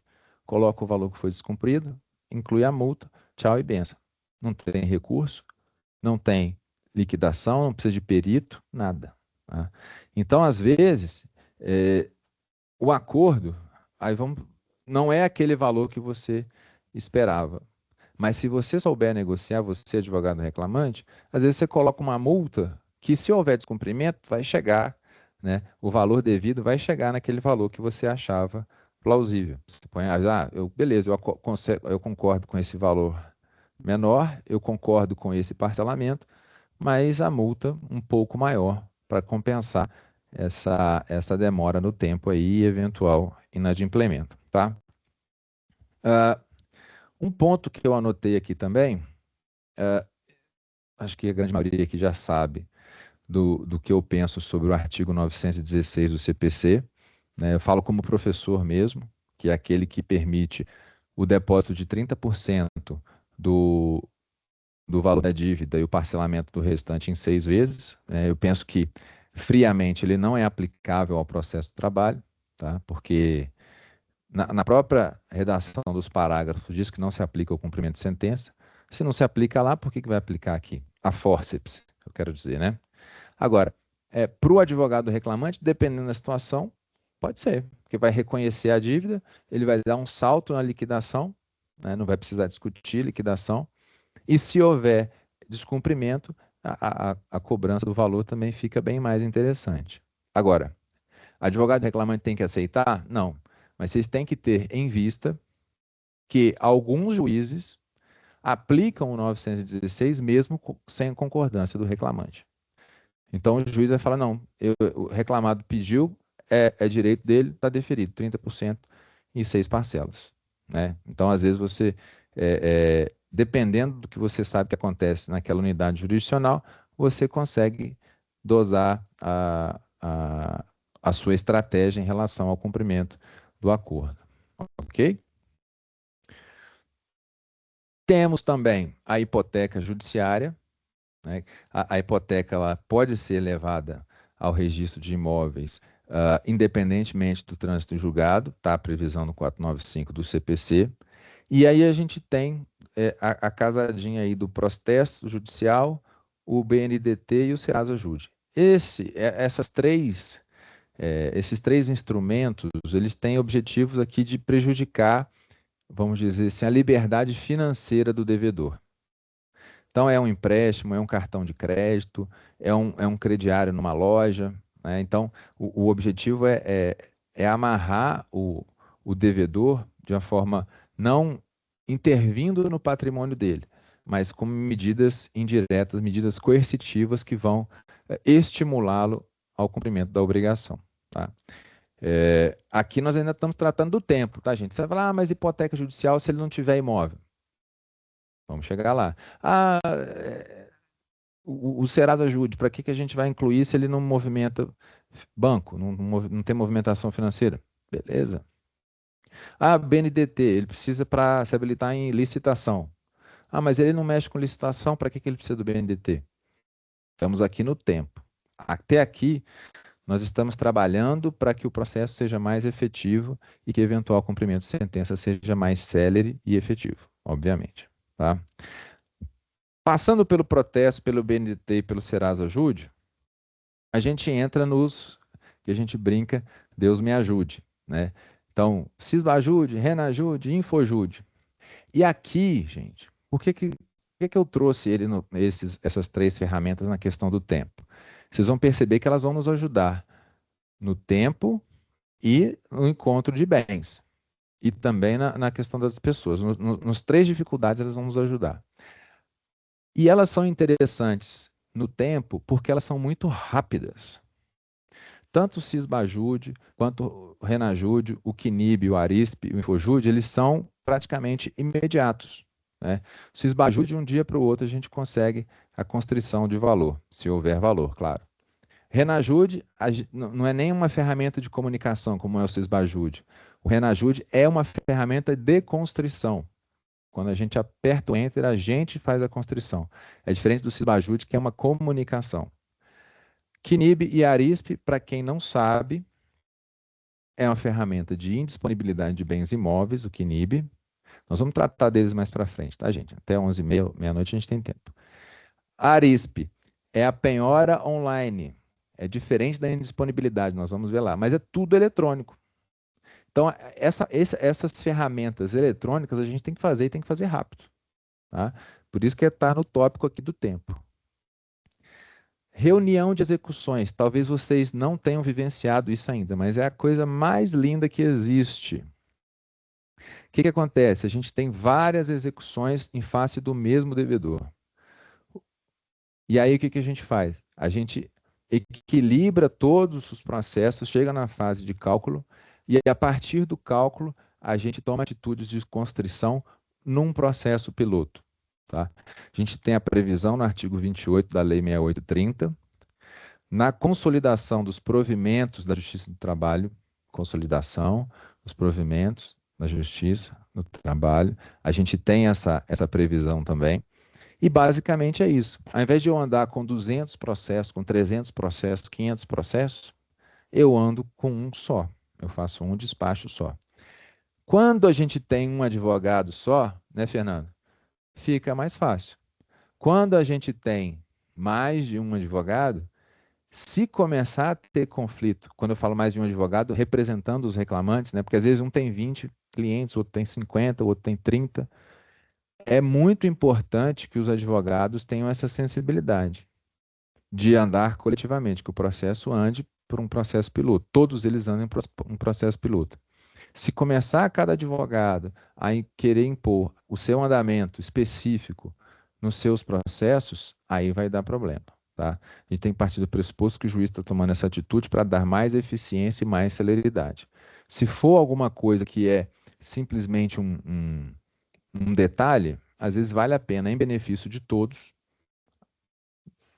coloca o valor que foi descumprido, inclui a multa, tchau e benção. Não tem recurso, não tem liquidação, não precisa de perito, nada. Tá? Então, às vezes, o acordo não é aquele valor que você esperava. Mas se você souber negociar, você advogado reclamante, às vezes você coloca uma multa que, se houver descumprimento, vai chegar, né? O valor devido vai chegar naquele valor que você achava plausível. Você põe, beleza, eu concordo com esse valor menor, eu concordo com esse parcelamento, mas a multa um pouco maior para compensar essa demora no tempo aí e eventual inadimplemento, tá? Um ponto que eu anotei aqui também, acho que a grande maioria aqui já sabe do que eu penso sobre o artigo 916 do CPC, né? Eu falo como professor mesmo, que é aquele que permite o depósito de 30% do valor da dívida e o parcelamento do restante em 6 vezes. Eu penso que, friamente, ele não é aplicável ao processo de trabalho, tá? Porque na própria redação dos parágrafos diz que não se aplica ao cumprimento de sentença. Se não se aplica lá, por que vai aplicar aqui? A fórceps, eu quero dizer, né? Agora, para o advogado reclamante, dependendo da situação, pode ser, porque vai reconhecer a dívida, ele vai dar um salto na liquidação, né? Não vai precisar discutir liquidação, e se houver descumprimento, a cobrança do valor também fica bem mais interessante. Agora, Advogado reclamante tem que aceitar? Não. Mas vocês têm que ter em vista que alguns juízes aplicam o 916 mesmo sem a concordância do reclamante. Então o juiz vai falar, não, o reclamado pediu, é direito dele, está deferido, 30% em 6 parcelas. Né? Então, às vezes, você, dependendo do que você sabe que acontece naquela unidade jurisdicional, você consegue dosar a sua estratégia em relação ao cumprimento do acordo. Ok? Temos também a hipoteca judiciária, né? A hipoteca ela pode ser levada ao registro de imóveis, independentemente do trânsito em julgado, está a previsão no 495 do CPC. E aí a gente tem a casadinha aí do processo judicial, o BNDT e o Serasa Jude. Esses três instrumentos, eles têm objetivos aqui de prejudicar, vamos dizer assim, a liberdade financeira do devedor. Então, é um empréstimo, é um cartão de crédito, é um crediário numa loja. Né? Então, o objetivo é amarrar o devedor de uma forma não intervindo no patrimônio dele, mas com medidas indiretas, medidas coercitivas que vão estimulá-lo ao cumprimento da obrigação. Tá? Aqui nós ainda estamos tratando do tempo, tá, gente? Você vai falar, mas hipoteca judicial se ele não tiver imóvel? Vamos chegar lá. O Serasa Ajude, para que a gente vai incluir se ele não movimenta banco, não tem movimentação financeira? Beleza. BNDT, ele precisa para se habilitar em licitação. Mas ele não mexe com licitação, para que ele precisa do BNDT? Estamos aqui no tempo. Até aqui, nós estamos trabalhando para que o processo seja mais efetivo e que eventual cumprimento de sentença seja mais célere e efetivo, obviamente. Tá? Passando pelo protesto, pelo BNDT e pelo Serasa Ajude, a gente entra nos que a gente brinca, Deus me ajude. Né? Então, Sisbajude, Renajude, Infojude. E aqui, gente, por que eu trouxe essas 3 ferramentas na questão do tempo? Vocês vão perceber que elas vão nos ajudar no tempo e no encontro de bens. E também na questão das pessoas. Nos 3 dificuldades, elas vão nos ajudar. E elas são interessantes no tempo porque elas são muito rápidas. Tanto o Sisbajude quanto o Renajude, o QNIB, o Arisp, o Infojude, eles são praticamente imediatos. Né? O Sisbajude, de um dia para o outro, a gente consegue a constrição de valor, se houver valor, claro. Renajude não é nem uma ferramenta de comunicação, como é o Sisbajude. O Renajude é uma ferramenta de constrição. Quando a gente aperta o Enter, a gente faz a constrição. É diferente do Sisbajude, que é uma comunicação. QNIB e Arisp, para quem não sabe, é uma ferramenta de indisponibilidade de bens imóveis, o QNIB. Nós vamos tratar deles mais para frente, tá, gente? Até 11h30, meia-noite, a gente tem tempo. A Arisp é a penhora online. É diferente da indisponibilidade, nós vamos ver lá. Mas é tudo eletrônico. Então, essas ferramentas eletrônicas a gente tem que fazer e tem que fazer rápido. Tá? Por isso que está no tópico aqui do tempo. Reunião de execuções. Talvez vocês não tenham vivenciado isso ainda, mas é a coisa mais linda que existe. O que acontece? A gente tem várias execuções em face do mesmo devedor. E aí o que a gente faz? A gente equilibra todos os processos, chega na fase de cálculo, e a partir do cálculo a gente toma atitudes de constrição num processo piloto. Tá? A gente tem a previsão no artigo 28 da Lei 6830, na consolidação dos provimentos da Justiça do Trabalho, consolidação dos provimentos da Justiça do Trabalho, a gente tem essa previsão também. E basicamente é isso. Ao invés de eu andar com 200 processos, com 300 processos, 500 processos, eu ando com um só. Eu faço um despacho só. Quando a gente tem um advogado só, né, Fernando? Fica mais fácil. Quando a gente tem mais de um advogado, se começar a ter conflito, quando eu falo mais de um advogado, representando os reclamantes, né? Porque às vezes um tem 20 clientes, outro tem 50, outro tem 30. É muito importante que os advogados tenham essa sensibilidade de andar coletivamente, que o processo ande por um processo piloto. Todos eles andam em um processo piloto. Se começar cada advogado a querer impor o seu andamento específico nos seus processos, aí vai dar problema, tá? A gente tem que partir do pressuposto que o juiz está tomando essa atitude para dar mais eficiência e mais celeridade. Se for alguma coisa que é simplesmente um detalhe, às vezes vale a pena, em benefício de todos,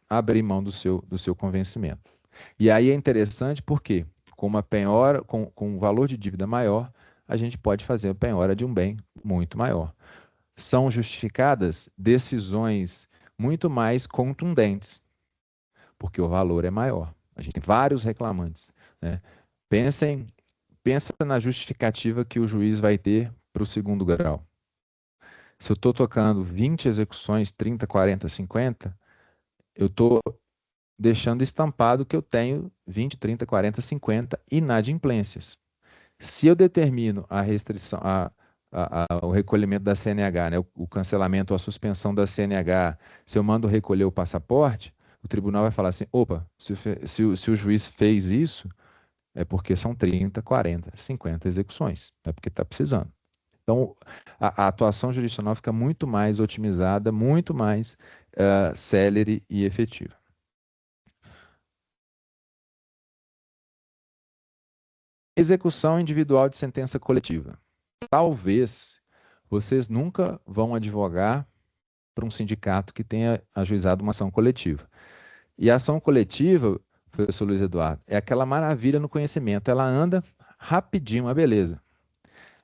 abrir mão do seu convencimento. E aí é interessante porque, com uma penhora, com um valor de dívida maior, a gente pode fazer a penhora de um bem muito maior. São justificadas decisões muito mais contundentes, porque o valor é maior. A gente tem vários reclamantes, né? Pensa na justificativa que o juiz vai ter para o segundo grau. Se eu estou tocando 20 execuções, 30, 40, 50, eu estou deixando estampado que eu tenho 20, 30, 40, 50 inadimplências. Se eu determino a restrição, o recolhimento da CNH, né, o cancelamento ou a suspensão da CNH, se eu mando recolher o passaporte, o tribunal vai falar assim, opa, se o juiz fez isso, é porque são 30, 40, 50 execuções, é porque está precisando. Então, a atuação jurisdicional fica muito mais otimizada, muito mais célere e efetiva. Execução individual de sentença coletiva. Talvez vocês nunca vão advogar para um sindicato que tenha ajuizado uma ação coletiva. E a ação coletiva, professor Luiz Eduardo, é aquela maravilha no conhecimento. Ela anda rapidinho, uma beleza.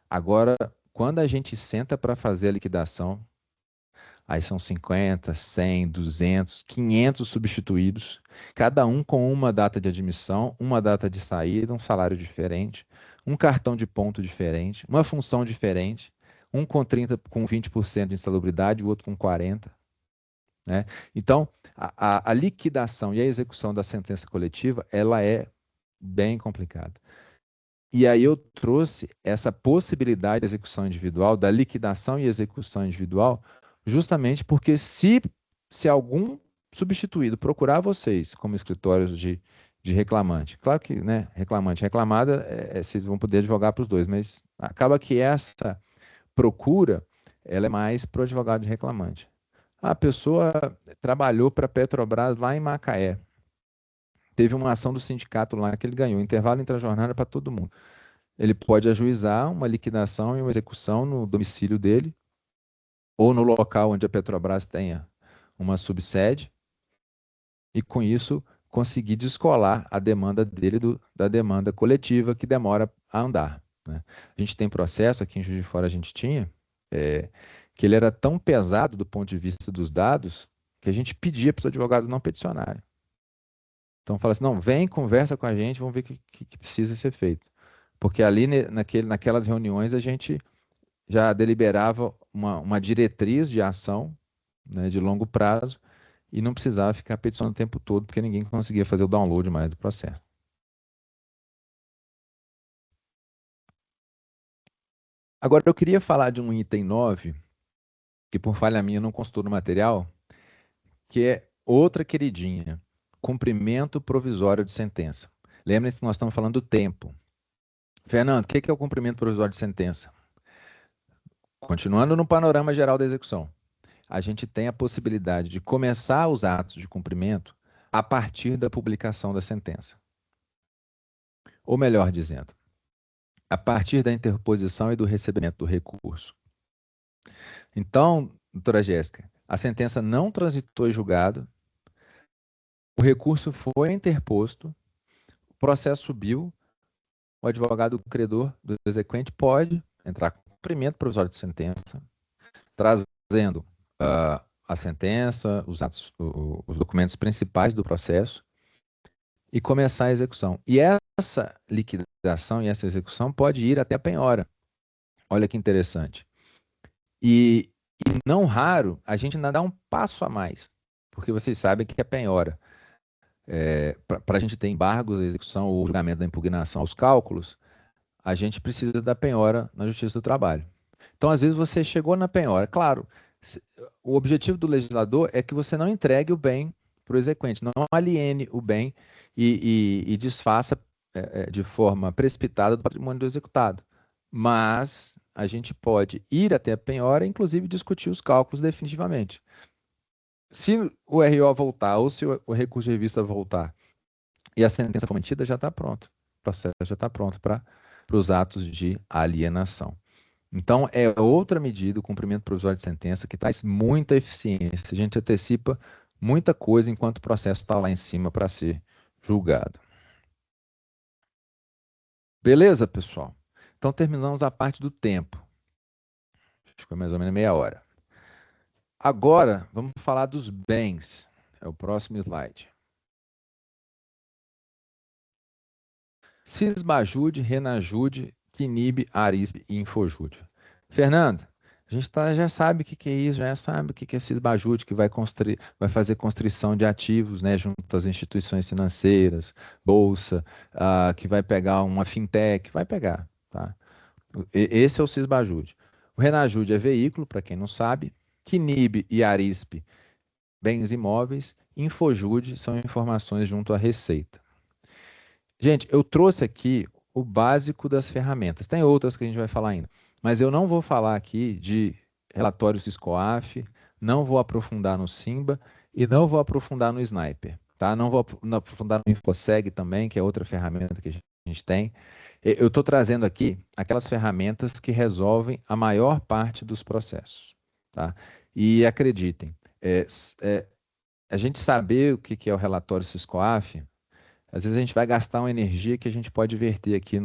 Agora, quando a gente senta para fazer a liquidação, aí são 50, 100, 200, 500 substituídos, cada um com uma data de admissão, uma data de saída, um salário diferente, um cartão de ponto diferente, uma função diferente, um com 30, com 20% de insalubridade, o outro com 40%. Né? Então, a liquidação e a execução da sentença coletiva, ela é bem complicada. E aí eu trouxe essa possibilidade de execução individual, da liquidação e execução individual, justamente porque se algum substituído procurar vocês como escritórios de reclamante, claro que, né, reclamante e reclamada, vocês vão poder advogar para os dois, mas acaba que essa procura, ela é mais para o advogado de reclamante. A pessoa trabalhou para a Petrobras lá em Macaé, teve uma ação do sindicato lá que ele ganhou, intervalo intra-jornada para todo mundo. Ele pode ajuizar uma liquidação e uma execução no domicílio dele, ou no local onde a Petrobras tenha uma subsede, e com isso conseguir descolar a demanda dele da demanda coletiva que demora a andar. Né? A gente tem processo, aqui em Juiz de Fora a gente tinha, que ele era tão pesado do ponto de vista dos dados, que a gente pedia para os advogados não peticionarem. Então fala assim, não, vem, conversa com a gente, vamos ver o que precisa ser feito. Porque ali naquelas reuniões a gente já deliberava uma diretriz de ação, né, de longo prazo, e não precisava ficar peticionando o tempo todo, porque ninguém conseguia fazer o download mais do processo. Agora, eu queria falar de um item 9, que por falha minha não constou no material, que é outra queridinha, cumprimento provisório de sentença. Lembrem-se que nós estamos falando do tempo. Fernando, o que é o cumprimento provisório de sentença? Continuando no panorama geral da execução, a gente tem a possibilidade de começar os atos de cumprimento a partir da publicação da sentença. Ou melhor dizendo, a partir da interposição e do recebimento do recurso. Então, doutora Jéssica, a sentença não transitou em julgado, o recurso foi interposto, o processo subiu, o advogado credor do exequente pode entrar com cumprimento provisório de sentença, trazendo a sentença, os documentos principais do processo e começar a execução. E essa liquidação e essa execução pode ir até a penhora. Olha que interessante. E não raro, a gente ainda dá um passo a mais, porque vocês sabem que a penhora, para a gente ter embargos da execução ou julgamento da impugnação aos cálculos, a gente precisa da penhora na Justiça do Trabalho. Então, às vezes, você chegou na penhora. Claro, o objetivo do legislador é que você não entregue o bem para o exequente, não aliene o bem e desfaça de forma precipitada do patrimônio do executado. Mas a gente pode ir até a penhora e, inclusive, discutir os cálculos definitivamente. Se o RO voltar ou se o recurso de revista voltar e a sentença for mantida, já está pronto. O processo já está pronto para os atos de alienação. Então, é outra medida, o cumprimento provisório de sentença, que traz muita eficiência. A gente antecipa muita coisa enquanto o processo está lá em cima para ser julgado. Beleza, pessoal? Então, terminamos a parte do tempo. Ficou mais ou menos meia hora. Agora, vamos falar dos bens. É o próximo slide. Cisbajude, Renajude, Quinib, Arispe e Infojude. Fernando, a gente já sabe o que é isso, já sabe o que é Cisbajude, que vai fazer constrição de ativos, né, junto às instituições financeiras, bolsa, que vai pegar uma fintech, vai pegar. Tá? Esse é o Cisbajude. O Renajude é veículo, para quem não sabe. Quinib e Arispe, bens imóveis. Infojude são informações junto à Receita. Gente, eu trouxe aqui o básico das ferramentas. Tem outras que a gente vai falar ainda, mas eu não vou falar aqui de relatório SISCOAF, não vou aprofundar no Simba e não vou aprofundar no Sniper, tá? Não vou aprofundar no InfoSeg também, que é outra ferramenta que a gente tem. Eu estou trazendo aqui aquelas ferramentas que resolvem a maior parte dos processos, tá? E acreditem, a gente saber o que é o relatório SISCOAF, às vezes a gente vai gastar uma energia que a gente pode verter aqui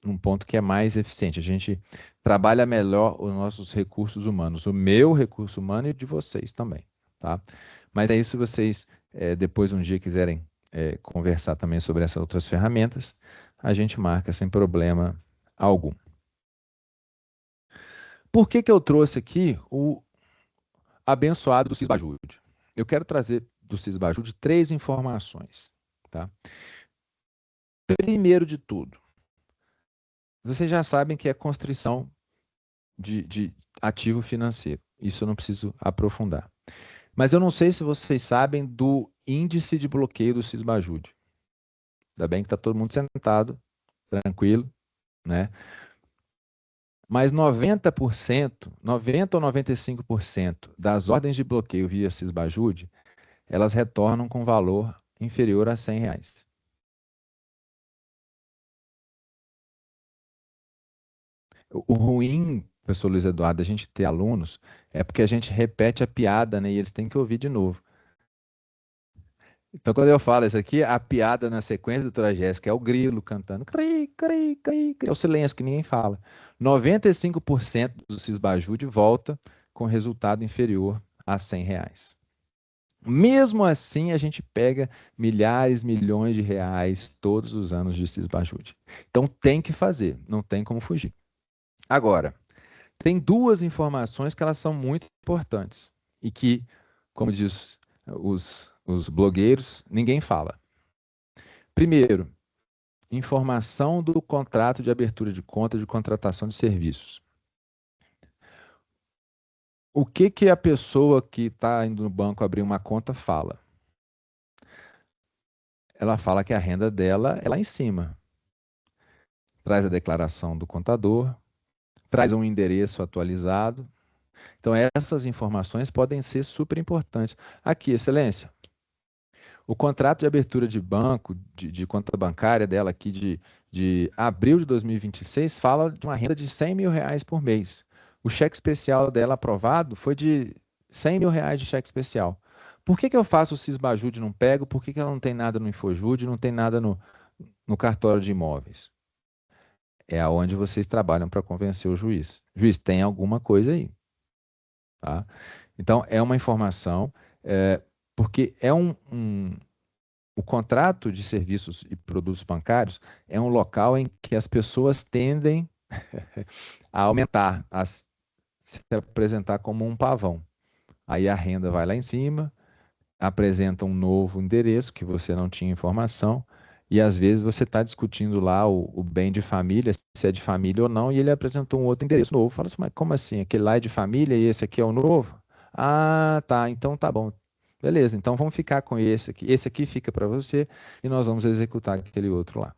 num ponto que é mais eficiente. A gente trabalha melhor os nossos recursos humanos, o meu recurso humano e o de vocês também, tá? Mas é isso, se vocês depois um dia quiserem conversar também sobre essas outras ferramentas, a gente marca sem problema algum. Por que eu trouxe aqui o abençoado do Cisbajude? Eu quero trazer do Cisbajude 3 informações, tá? Primeiro de tudo, vocês já sabem que é constrição de ativo financeiro. Isso eu não preciso aprofundar. Mas eu não sei se vocês sabem do índice de bloqueio do Cisbajude. Ainda bem que está todo mundo sentado, tranquilo, né? Mas 90%, 90 ou 95% das ordens de bloqueio via Cisbajude, elas retornam com valor inferior a R$100. O ruim, professor Luiz Eduardo, a gente ter alunos é porque a gente repete a piada, né? E eles têm que ouvir de novo. Então, quando eu falo isso aqui, a piada na sequência, doutora Jéssica, é o grilo cantando. Cri, cri, cri, cri. É o silêncio que ninguém fala. 95% do Cisbajude volta com resultado inferior a R$100. Mesmo assim, a gente pega milhares, milhões de reais todos os anos de Cisbajude. Então, tem que fazer, não tem como fugir. Agora, tem 2 informações que elas são muito importantes e que, como diz os blogueiros, ninguém fala. Primeiro, informação do contrato de abertura de conta de contratação de serviços. O que a pessoa que está indo no banco abrir uma conta fala? Ela fala que a renda dela é lá em cima. Traz a declaração do contador, traz um endereço atualizado. Então, essas informações podem ser super importantes. Aqui, excelência, o contrato de abertura de banco, de conta bancária dela aqui de abril de 2026, fala de uma renda de R$100 mil por mês. O cheque especial dela aprovado foi de R$100 mil de cheque especial. Por que eu faço o Cisbajude e não pego? Por que ela não tem nada no Infojude, não tem nada no cartório de imóveis? É aonde vocês trabalham para convencer o juiz. Juiz, tem alguma coisa aí. Tá? Então, é uma informação, porque é o contrato de serviços e produtos bancários é um local em que as pessoas tendem a aumentar, a se apresentar como um pavão. Aí a renda vai lá em cima, apresenta um novo endereço que você não tinha informação, e às vezes você está discutindo lá o bem de família, se é de família ou não, e ele apresentou um outro endereço novo. Fala assim, mas como assim? Aquele lá é de família e esse aqui é o novo? Ah, tá, então tá bom. Beleza, então vamos ficar com esse aqui. Esse aqui fica para você e nós vamos executar aquele outro lá.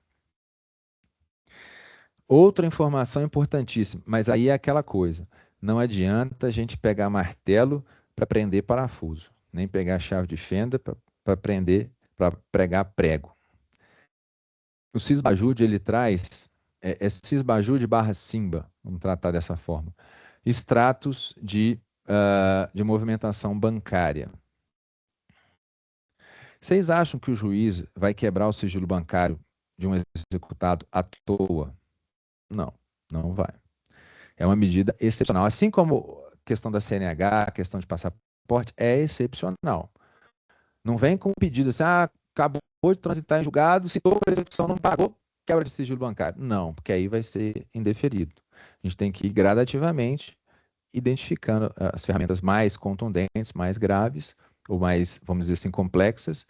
Outra informação importantíssima, mas aí é aquela coisa. Não adianta a gente pegar martelo para prender parafuso, nem pegar chave de fenda para prender, para pregar prego. O Sysbajude, ele traz, Sysbajude barra Simba, vamos tratar dessa forma, extratos de movimentação bancária. Vocês acham que o juiz vai quebrar o sigilo bancário de um executado à toa? Não, não vai. É uma medida excepcional. Assim como a questão da CNH, a questão de passaporte, é excepcional. Não vem com um pedido assim, acabou de transitar em julgado, citou a execução, não pagou, quebra de sigilo bancário. Não, porque aí vai ser indeferido. A gente tem que ir gradativamente identificando as ferramentas mais contundentes, mais graves, ou mais, vamos dizer assim, complexas.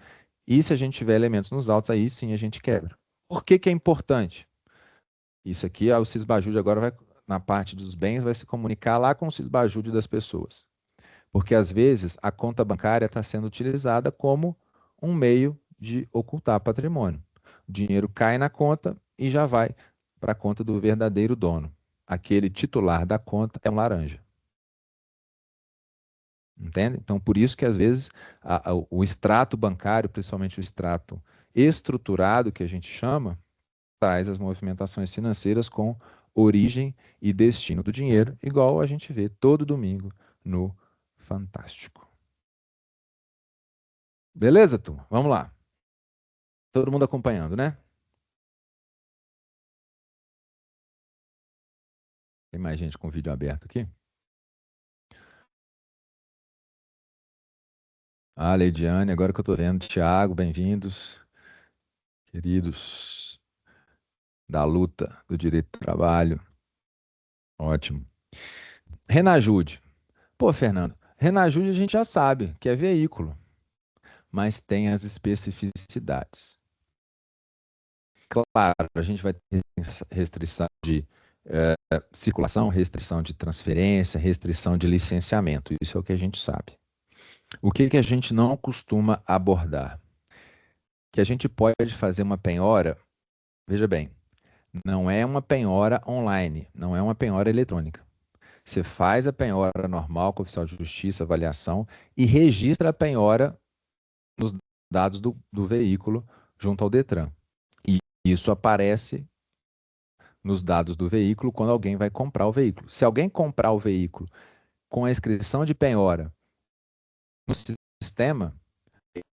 E se a gente tiver elementos nos autos, aí sim a gente quebra. Por que que é importante? Isso aqui, o Sysbajude agora vai, na parte dos bens, vai se comunicar lá com o Sysbajude das pessoas. Porque às vezes a conta bancária está sendo utilizada como um meio de ocultar patrimônio. O dinheiro cai na conta e já vai para a conta do verdadeiro dono. Aquele titular da conta é um laranja. Entende? Então, por isso que às vezes o extrato bancário, principalmente o extrato estruturado, que a gente chama, traz as movimentações financeiras com origem e destino do dinheiro, igual a gente vê todo domingo no Fantástico. Beleza, turma? Vamos lá. Todo mundo acompanhando, né? Tem mais gente com o vídeo aberto aqui? Leidiane, agora que eu estou vendo. Tiago, bem-vindos. Queridos da luta do direito do trabalho. Ótimo. Renajude. Pô, Fernando, Renajude a gente já sabe que é veículo, mas tem as especificidades. Claro, a gente vai ter restrição de circulação, restrição de transferência, restrição de licenciamento. Isso é o que a gente sabe. O que que a gente não costuma abordar? Que a gente pode fazer uma penhora, veja bem, não é uma penhora online, não é uma penhora eletrônica. Você faz a penhora normal com o oficial de justiça, avaliação, e registra a penhora nos dados do veículo junto ao Detran. E isso aparece nos dados do veículo quando alguém vai comprar o veículo. Se alguém comprar o veículo com a inscrição de penhora no sistema,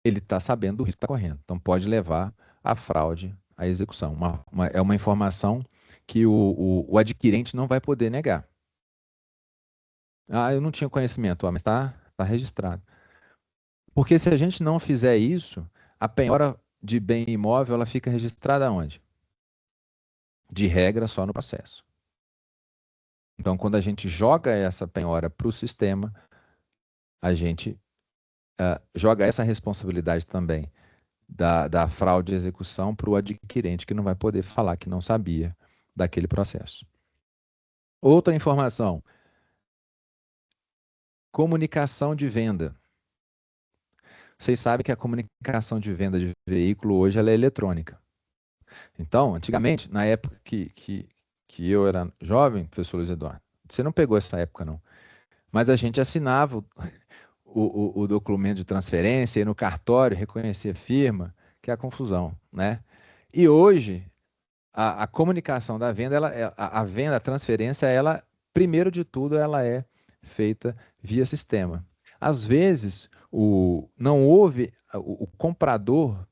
ele está sabendo do risco que está correndo. Então, pode levar à fraude, à execução. É uma informação que o adquirente não vai poder negar. Eu não tinha conhecimento, mas está registrado. Porque se a gente não fizer isso, a penhora de bem imóvel ela fica registrada onde? De regra, só no processo. Então, quando a gente joga essa penhora para o sistema, a gente joga essa responsabilidade também da fraude e execução para o adquirente, que não vai poder falar que não sabia daquele processo. Outra informação: comunicação de venda. Vocês sabem que a comunicação de venda de veículo hoje ela é eletrônica. Então, antigamente, na época que eu era jovem, professor Luiz Eduardo, você não pegou essa época, não. Mas a gente assinava o documento de transferência e no cartório reconhecia firma, que é a confusão, né? E hoje, a comunicação da venda, a venda, a transferência, ela, primeiro de tudo, ela é feita via sistema. Às vezes, não houve, o comprador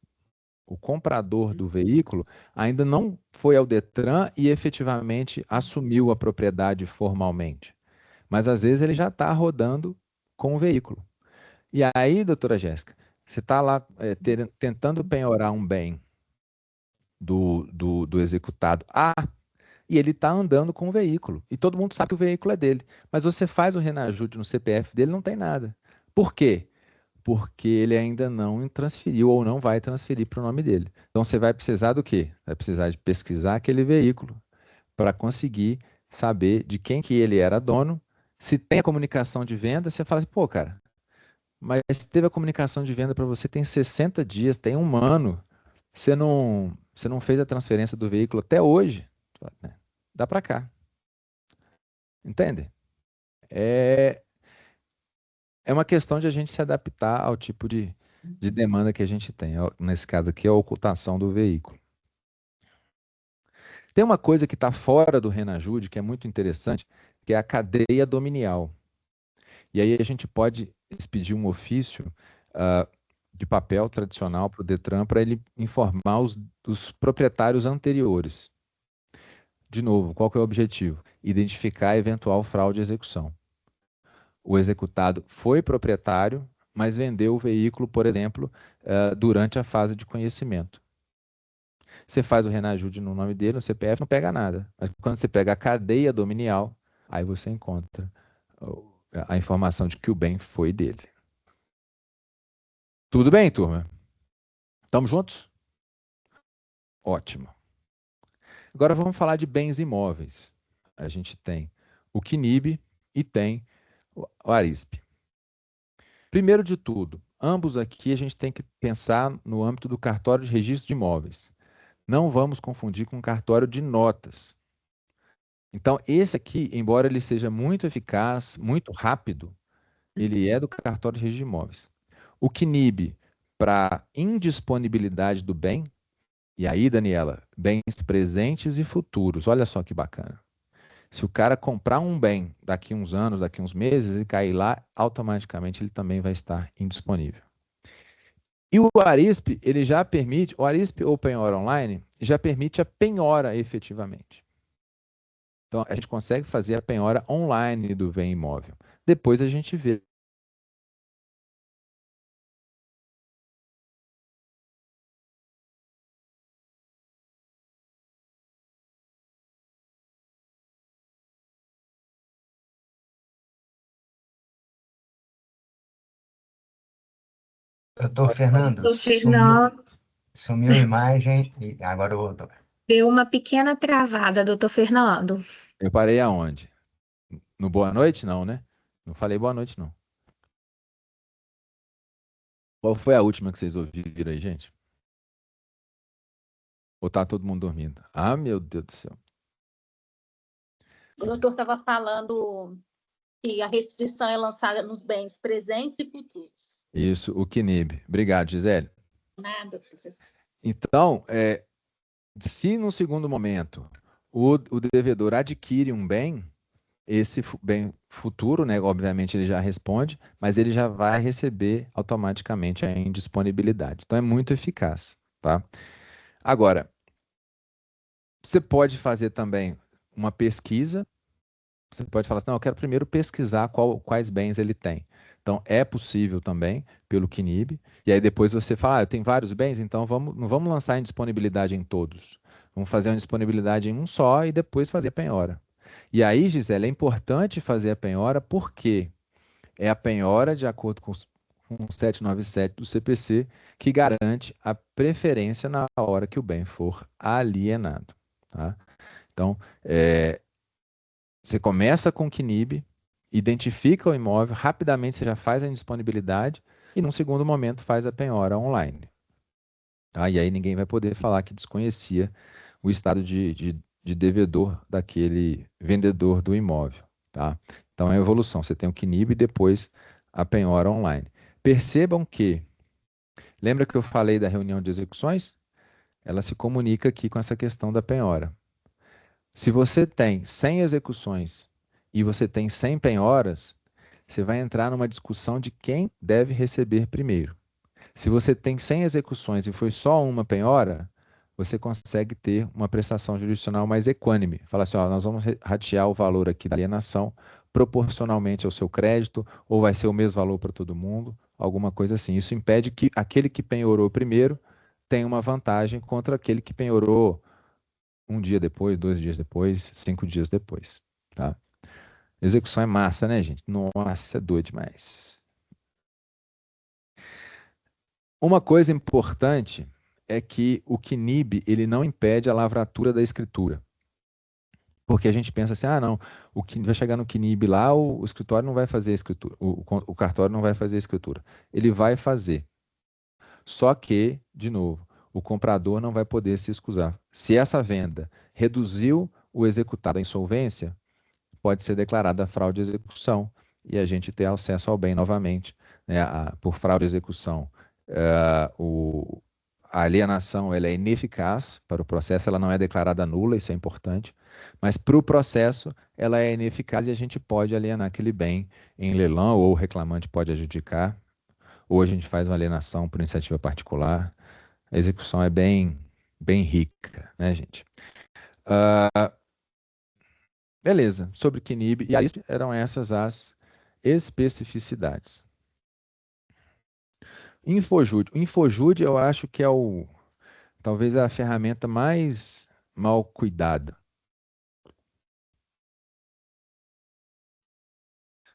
do veículo ainda não foi ao Detran e efetivamente assumiu a propriedade formalmente. Mas às vezes ele já está rodando com o veículo. E aí, doutora Jéssica, você está lá tentando penhorar um bem do executado A e ele está andando com o veículo. E todo mundo sabe que o veículo é dele. Mas você faz o renajuste no CPF dele, não tem nada. Por quê? Porque ele ainda não transferiu ou não vai transferir para o nome dele. Então você vai precisar do quê? Vai precisar de pesquisar aquele veículo para conseguir saber de quem que ele era dono. Se tem a comunicação de venda, você fala assim, pô, cara, Mas se teve a comunicação de venda para você, tem 60 dias, tem um ano, você não fez a transferência do veículo até hoje, né? Dá para cá. Entende? É, é uma questão de a gente se adaptar ao tipo de demanda que a gente tem. Nesse caso aqui, a ocultação do veículo. Tem uma coisa que está fora do Renajude, que é muito interessante, que é a cadeia dominial. E aí a gente pode expedir um ofício de papel tradicional para o Detran para ele informar os proprietários anteriores. De novo, qual que é o objetivo? Identificar eventual fraude de execução. O executado foi proprietário, mas vendeu o veículo, por exemplo, durante a fase de conhecimento. Você faz o Renajude no nome dele, no CPF, não pega nada. Mas quando você pega a cadeia dominial, aí você encontra a informação de que o bem foi dele. Tudo bem, turma? Estamos juntos? Ótimo. Agora vamos falar de bens imóveis. A gente tem o CNIB e tem o ARISP. Primeiro de tudo, ambos aqui a gente tem que pensar no âmbito do cartório de registro de imóveis. Não vamos confundir com o cartório de notas. Então, esse aqui, embora ele seja muito eficaz, muito rápido, ele é do cartório de registro de imóveis. O CNIB, para indisponibilidade do bem, e aí, Daniela, bens presentes e futuros. Olha só que bacana. Se o cara comprar um bem daqui uns anos, daqui uns meses e cair lá, automaticamente ele também vai estar indisponível. E o ARISP, ele já permite, o ARISP ou penhora online, já permite a penhora efetivamente. Então, a gente consegue fazer a penhora online do bem imóvel. Depois a gente vê. Doutor Fernando, Doutor Fernando, sumiu a imagem e agora voltou. deu uma pequena travada, doutor Fernando. Eu parei aonde? No boa noite? Não, né? Não falei boa noite, não. Qual foi a última que vocês ouviram aí, gente? Ou tá todo mundo dormindo? Ah, meu Deus do céu. O doutor estava falando que a restrição é lançada nos bens presentes e futuros. Isso, o CNIB. Obrigado, Gisele. Nada, professor. Então, se no segundo momento o devedor adquire um bem, esse bem futuro, né, obviamente ele já responde, mas ele já vai receber automaticamente a indisponibilidade. Então é muito eficaz, tá? Agora, você pode fazer também uma pesquisa. Você pode falar assim, não, eu quero primeiro pesquisar quais bens ele tem. Então, é possível também, pelo CNIB. E aí depois você fala, eu tenho vários bens, então não vamos lançar em disponibilidade em todos. Vamos fazer uma disponibilidade em um só e depois fazer a penhora. E aí, Gisele, é importante fazer a penhora porque é a penhora de acordo com o 797 do CPC que garante a preferência na hora que o bem for alienado. Tá? Então, você começa com o CNIB, identifica o imóvel, rapidamente você já faz a indisponibilidade e, num segundo momento, faz a penhora online. Tá? E aí ninguém vai poder falar que desconhecia o estado de devedor daquele vendedor do imóvel. Tá? Então é a evolução. Você tem o CNIB e depois a penhora online. Percebam que, lembra que eu falei da reunião de execuções? Ela se comunica aqui com essa questão da penhora. Se você tem 100 execuções e você tem 100 penhoras, você vai entrar numa discussão de quem deve receber primeiro. Se você tem 100 execuções e foi só uma penhora, você consegue ter uma prestação jurisdicional mais equânime. Fala assim, ó, nós vamos ratear o valor aqui da alienação proporcionalmente ao seu crédito, ou vai ser o mesmo valor para todo mundo, alguma coisa assim. Isso impede que aquele que penhorou primeiro tenha uma vantagem contra aquele que penhorou um dia depois, 2 dias depois, 5 dias depois, tá? Execução é massa, né, gente? Nossa, é doido demais. Uma coisa importante é que o CNIB, ele não impede a lavratura da escritura. Porque a gente pensa assim, ah, não, vai chegar no QNIB lá, o escritório não vai fazer a escritura, o cartório não vai fazer a escritura. Ele vai fazer. Só que, de novo, o comprador não vai poder se excusar. Se essa venda reduziu o executado à insolvência, pode ser declarada fraude de execução e a gente ter acesso ao bem novamente, né? Por fraude de execução, a alienação ela é ineficaz para o processo, ela não é declarada nula, isso é importante, mas para o processo ela é ineficaz e a gente pode alienar aquele bem em leilão ou o reclamante pode adjudicar, ou a gente faz uma alienação por iniciativa particular. A execução é bem rica, né, gente? Beleza, sobre QNIB, e aí eram essas as especificidades. Infojude. O Infojude eu acho que é talvez a ferramenta mais mal cuidada.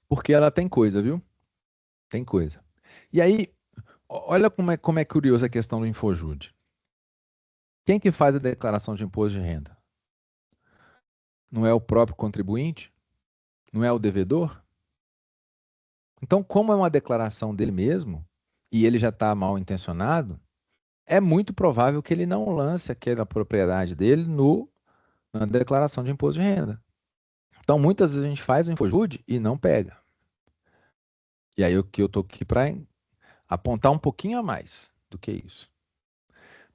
Porque ela tem coisa, viu? Tem coisa. E aí, olha como é curiosa a questão do Infojude. Quem que faz a declaração de imposto de renda? Não é o próprio contribuinte? Não é o devedor? Então, como é uma declaração dele mesmo, e ele já está mal intencionado, é muito provável que ele não lance aquela propriedade dele na declaração de imposto de renda. Então, muitas vezes a gente faz o Infojude e não pega. E aí, o que eu estou aqui para apontar um pouquinho a mais do que isso.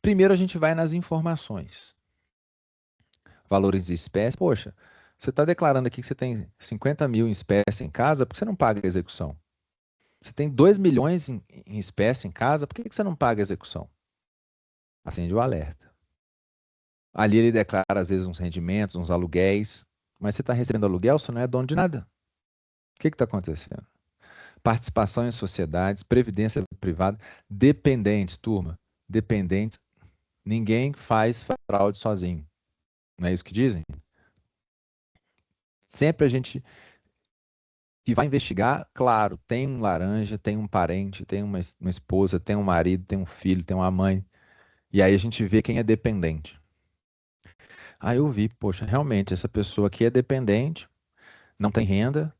Primeiro, a gente vai nas informações. Valores de espécie. Poxa, você está declarando aqui que você tem 50 mil em espécie em casa, por que você não paga a execução? Você tem 2 milhões em espécie em casa, por que você não paga a execução? Acende o alerta. Ali ele declara, às vezes, uns rendimentos, uns aluguéis, mas você está recebendo aluguel, você não é dono de nada. O que está acontecendo? Participação em sociedades, previdência privada, dependentes, turma, dependentes. Ninguém faz fraude sozinho. Não é isso que dizem? Sempre a gente que vai investigar, claro, tem um laranja, tem um parente, tem uma esposa, tem um marido, tem um filho, tem uma mãe. E aí a gente vê quem é dependente. Aí eu vi, poxa, realmente, essa pessoa aqui é dependente, não tem renda.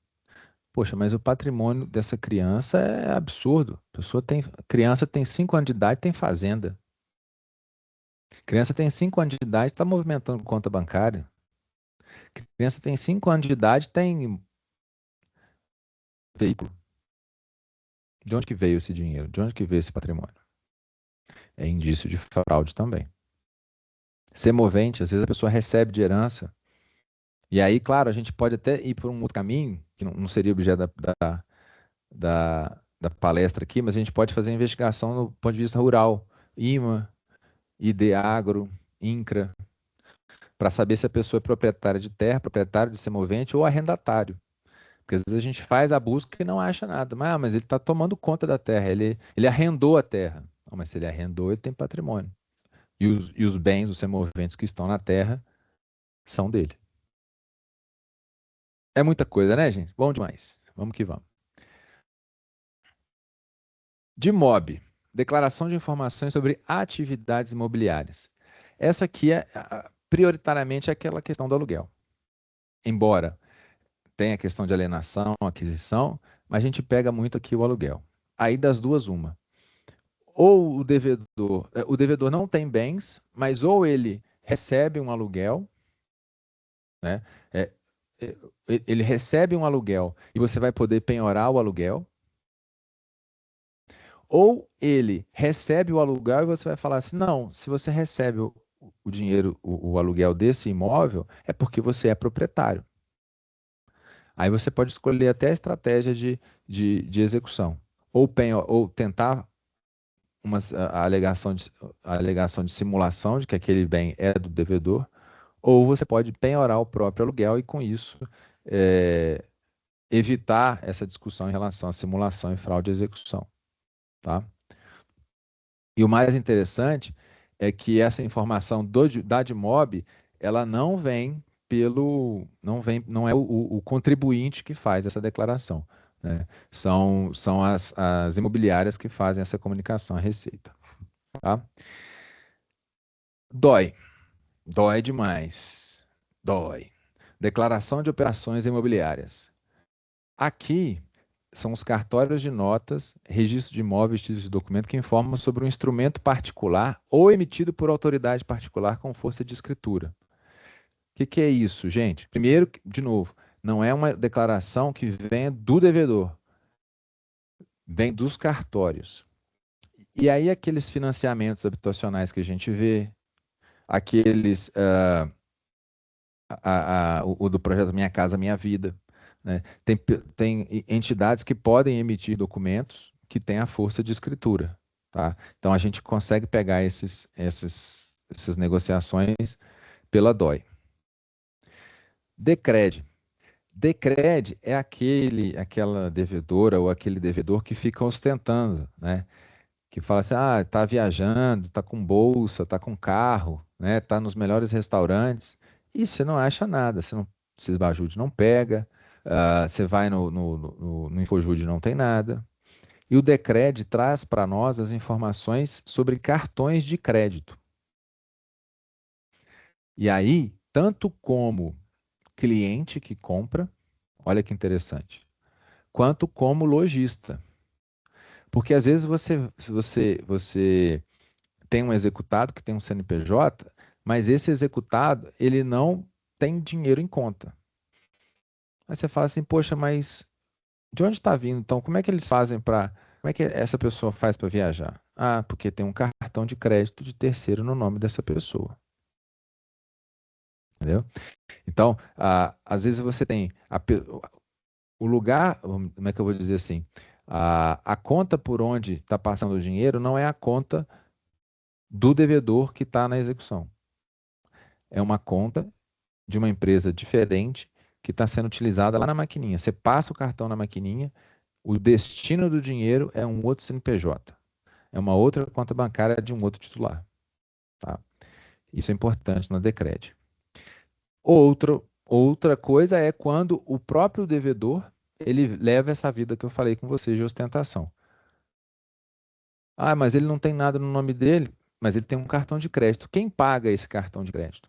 Poxa, mas o patrimônio dessa criança é absurdo. Criança tem 5 anos de idade, tem fazenda. Criança tem 5 anos de idade, está movimentando conta bancária. Criança tem 5 anos de idade, tem veículo. De onde que veio esse dinheiro? De onde que veio esse patrimônio? É indício de fraude também. Semovente, às vezes a pessoa recebe de herança. E aí, claro, a gente pode até ir por um outro caminho, que não seria objeto da palestra aqui, mas a gente pode fazer investigação no ponto de vista rural. IMA, IDEAGRO, INCRA, para saber se a pessoa é proprietária de terra, proprietário de semovente ou arrendatário. Porque às vezes a gente faz a busca e não acha nada. Mas ele está tomando conta da terra, ele arrendou a terra. Não, mas se ele arrendou, ele tem patrimônio. E os bens, os semoventes que estão na terra, são dele. É muita coisa, né, gente? Bom demais. Vamos que vamos. DIMOB, Declaração de Informações sobre Atividades Imobiliárias. Essa aqui é prioritariamente aquela questão do aluguel. Embora tenha a questão de alienação, aquisição, mas a gente pega muito aqui o aluguel. Aí das duas, uma. Ou o devedor não tem bens, mas ou ele recebe um aluguel, né? Ele recebe um aluguel e você vai poder penhorar o aluguel, ou ele recebe o aluguel e você vai falar assim, não, se você recebe o dinheiro, o aluguel desse imóvel, é porque você é proprietário. Aí você pode escolher até a estratégia de execução. Ou tentar a alegação de simulação de que aquele bem é do devedor, ou você pode penhorar o próprio aluguel e, com isso, evitar essa discussão em relação à simulação e fraude de execução. Tá? E o mais interessante é que essa informação da DIMOB, ela não vem não é o contribuinte que faz essa declaração, né? São as imobiliárias que fazem essa comunicação à Receita. Tá? Dói demais. Dói. Declaração de operações imobiliárias. Aqui são os cartórios de notas, registro de imóveis, títulos de documento que informam sobre um instrumento particular ou emitido por autoridade particular com força de escritura. O que é isso, gente? Primeiro, de novo, não é uma declaração que vem do devedor, vem dos cartórios. E aí aqueles financiamentos habitacionais que a gente vê, aqueles, o do projeto Minha Casa Minha Vida, né? Tem entidades que podem emitir documentos que têm a força de escritura, tá? Então a gente consegue pegar essas negociações pela DOI. Decred. Decred é aquela devedora ou aquele devedor que fica ostentando, né? Que fala assim, tá viajando, tá com bolsa, tá com carro, né? Tá nos melhores restaurantes, e você não acha nada, você não, Sisbajude não pega, você vai no Infojude não tem nada. E o Decred traz para nós as informações sobre cartões de crédito. E aí, tanto como cliente que compra, olha que interessante, quanto como lojista. Porque às vezes você tem um executado que tem um CNPJ, mas esse executado, ele não tem dinheiro em conta. Aí você fala assim, poxa, mas de onde está vindo? Então, como é que eles fazem para... Como é que essa pessoa faz para viajar? Ah, porque tem um cartão de crédito de terceiro no nome dessa pessoa. Entendeu? Então, às vezes você tem o lugar, como é que eu vou dizer assim? A conta por onde está passando o dinheiro não é a conta do devedor que está na execução. É uma conta de uma empresa diferente que está sendo utilizada lá na maquininha. Você passa o cartão na maquininha, o destino do dinheiro é um outro CNPJ. É uma outra conta bancária de um outro titular. Tá? Isso é importante na Decred. Outra coisa é quando o próprio devedor ele leva essa vida que eu falei com vocês de ostentação. Ah, mas ele não tem nada no nome dele, mas ele tem um cartão de crédito. Quem paga esse cartão de crédito?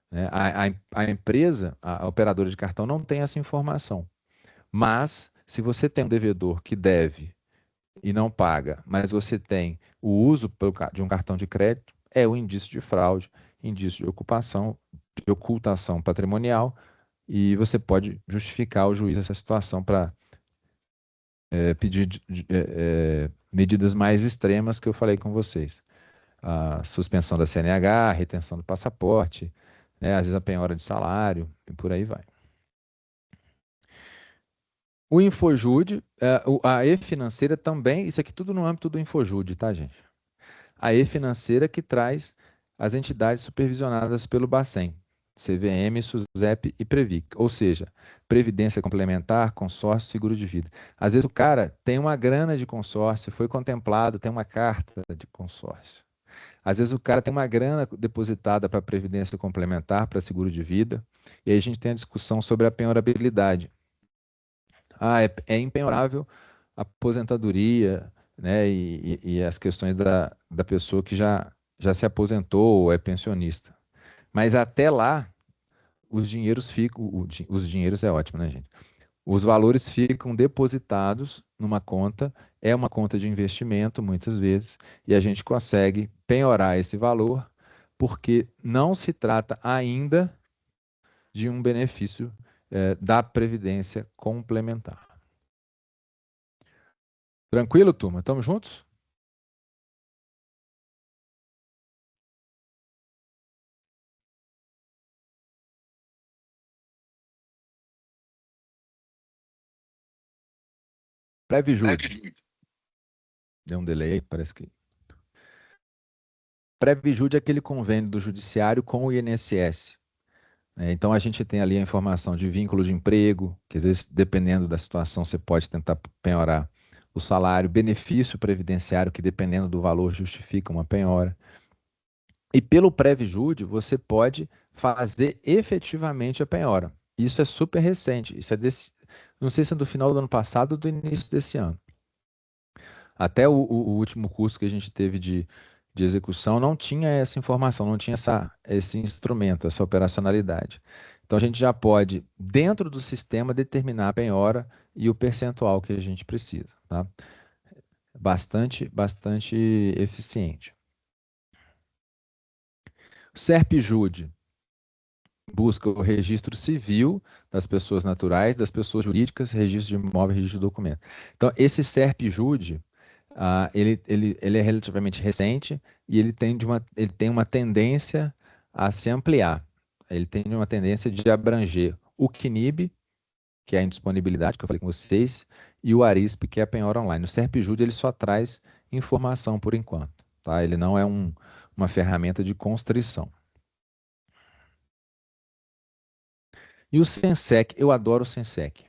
Né? A empresa, a operadora de cartão, não tem essa informação. Mas, se você tem um devedor que deve e não paga, mas você tem o uso de um cartão de crédito, é o indício de fraude, indício de ocultação patrimonial, e você pode justificar ao juiz essa situação para pedir medidas mais extremas que eu falei com vocês. A suspensão da CNH, a retenção do passaporte, né, às vezes a penhora de salário, e por aí vai. O Infojude, a E-Financeira também, isso aqui tudo no âmbito do Infojude, tá, gente? A E-Financeira que traz as entidades supervisionadas pelo Bacen, CVM, SUSEP e Previc, ou seja, Previdência Complementar, Consórcio, Seguro de Vida. Às vezes o cara tem uma grana de consórcio, foi contemplado, tem uma carta de consórcio. Às vezes o cara tem uma grana depositada para Previdência Complementar, para Seguro de Vida, e aí a gente tem a discussão sobre a penhorabilidade. É impenhorável a aposentadoria, né, e as questões da pessoa que já se aposentou ou é pensionista. Mas até lá, os dinheiros ficam... Os dinheiros é ótimo, né, gente? Os valores ficam depositados numa conta, é uma conta de investimento, muitas vezes, e a gente consegue penhorar esse valor, porque não se trata ainda de um benefício da Previdência Complementar. Tranquilo, turma? Estamos juntos? Previjude. Deu um delay, parece que... Previjude é aquele convênio do Judiciário com o INSS. Então, a gente tem ali a informação de vínculo de emprego, que às vezes, dependendo da situação, você pode tentar penhorar o salário, benefício previdenciário, que dependendo do valor justifica uma penhora. E pelo Previjude, você pode fazer efetivamente a penhora. Isso é super recente. Isso é não sei se é do final do ano passado ou do início desse ano. Até o último curso que a gente teve de execução não tinha essa informação, não tinha esse instrumento, essa operacionalidade. Então a gente já pode, dentro do sistema, determinar a penhora e o percentual que a gente precisa, tá? Bastante eficiente. O SERP-JUDE busca o registro civil das pessoas naturais, das pessoas jurídicas, registro de imóvel, registro de documento. Então, esse SERP-JUDE, ele é relativamente recente e ele tem uma tendência a se ampliar. Ele tem uma tendência de abranger o CNIB, que é a indisponibilidade, que eu falei com vocês, e o ARISP, que é a penhora online. O SERP-JUDE ele só traz informação por enquanto, tá? Ele não é uma ferramenta de constrição. E o Sensec, eu adoro o Sensec.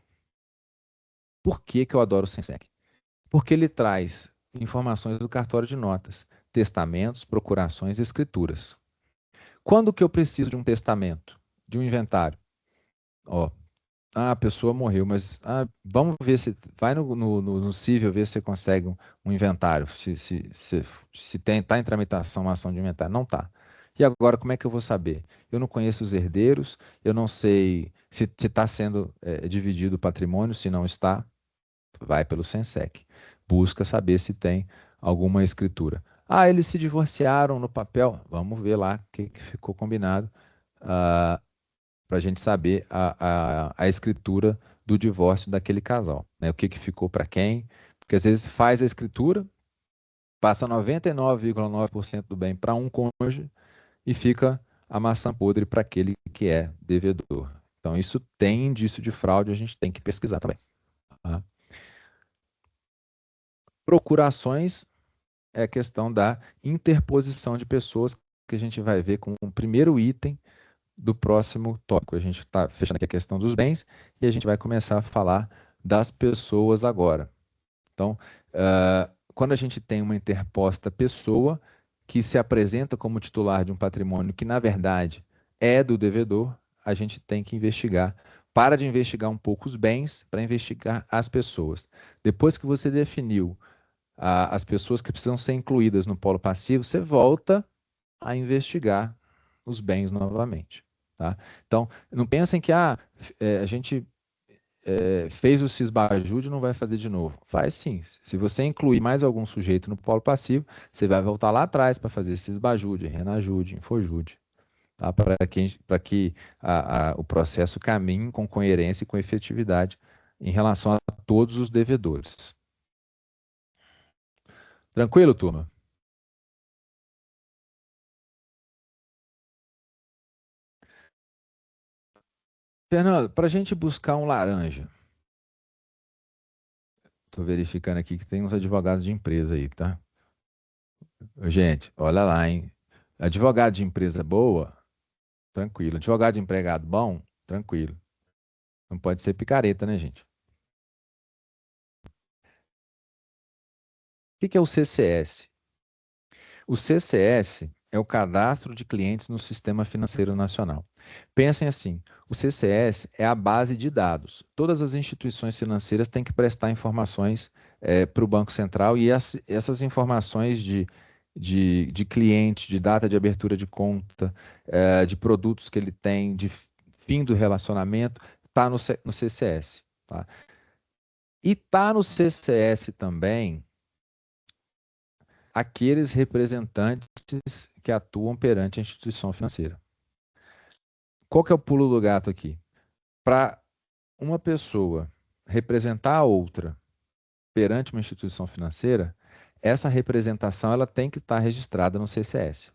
Por que que eu adoro o Sensec? Porque ele traz informações do cartório de notas, testamentos, procurações e escrituras. Quando que eu preciso de um testamento, de um inventário? Ó, a pessoa morreu, mas vamos ver se vai no Cível ver se você consegue um inventário, se está em tramitação uma ação de inventário. Não está. E agora, como é que eu vou saber? Eu não conheço os herdeiros, eu não sei se está sendo dividido o patrimônio, se não está, vai pelo Sensec. Busca saber se tem alguma escritura. Ah, eles se divorciaram no papel. Vamos ver lá o que ficou combinado. Para a gente saber a escritura do divórcio daquele casal, né? O que ficou para quem, porque às vezes faz a escritura, passa 99,9% do bem para um cônjuge e fica a maçã podre para aquele que é devedor. Então isso tem indício de fraude, a gente tem que pesquisar também. Tá? Procurações é a questão da interposição de pessoas que a gente vai ver com o primeiro item do próximo tópico. A gente está fechando aqui a questão dos bens e a gente vai começar a falar das pessoas agora. Então, quando a gente tem uma interposta pessoa que se apresenta como titular de um patrimônio que, na verdade, é do devedor, a gente tem que investigar. Para de investigar um pouco os bens para investigar as pessoas. Depois que você definiu as pessoas que precisam ser incluídas no polo passivo, você volta a investigar os bens novamente. Tá? Então, não pensem que a gente fez o Cisbajude e não vai fazer de novo. Faz sim. Se você incluir mais algum sujeito no polo passivo, você vai voltar lá atrás para fazer Cisbajude, Renajude, Infojude. Tá? Para que o processo caminhe com coerência e com efetividade em relação a todos os devedores. Tranquilo, turma? Fernando, para a gente buscar um laranja, estou verificando aqui que tem uns advogados de empresa aí, tá? Gente, olha lá, hein? Advogado de empresa boa, tranquilo. Advogado de empregado bom, tranquilo. Não pode ser picareta, né, gente? O que é o CCS? O CCS é o Cadastro de Clientes no Sistema Financeiro Nacional. Pensem assim, o CCS é a base de dados. Todas as instituições financeiras têm que prestar informações para o Banco Central e essas informações de cliente, de data de abertura de conta, de produtos que ele tem, de fim do relacionamento, está no CCS. Tá? E está no CCS também aqueles representantes que atuam perante a instituição financeira. Qual que é o pulo do gato aqui? Para uma pessoa representar a outra perante uma instituição financeira, essa representação ela tem que estar registrada no CCS.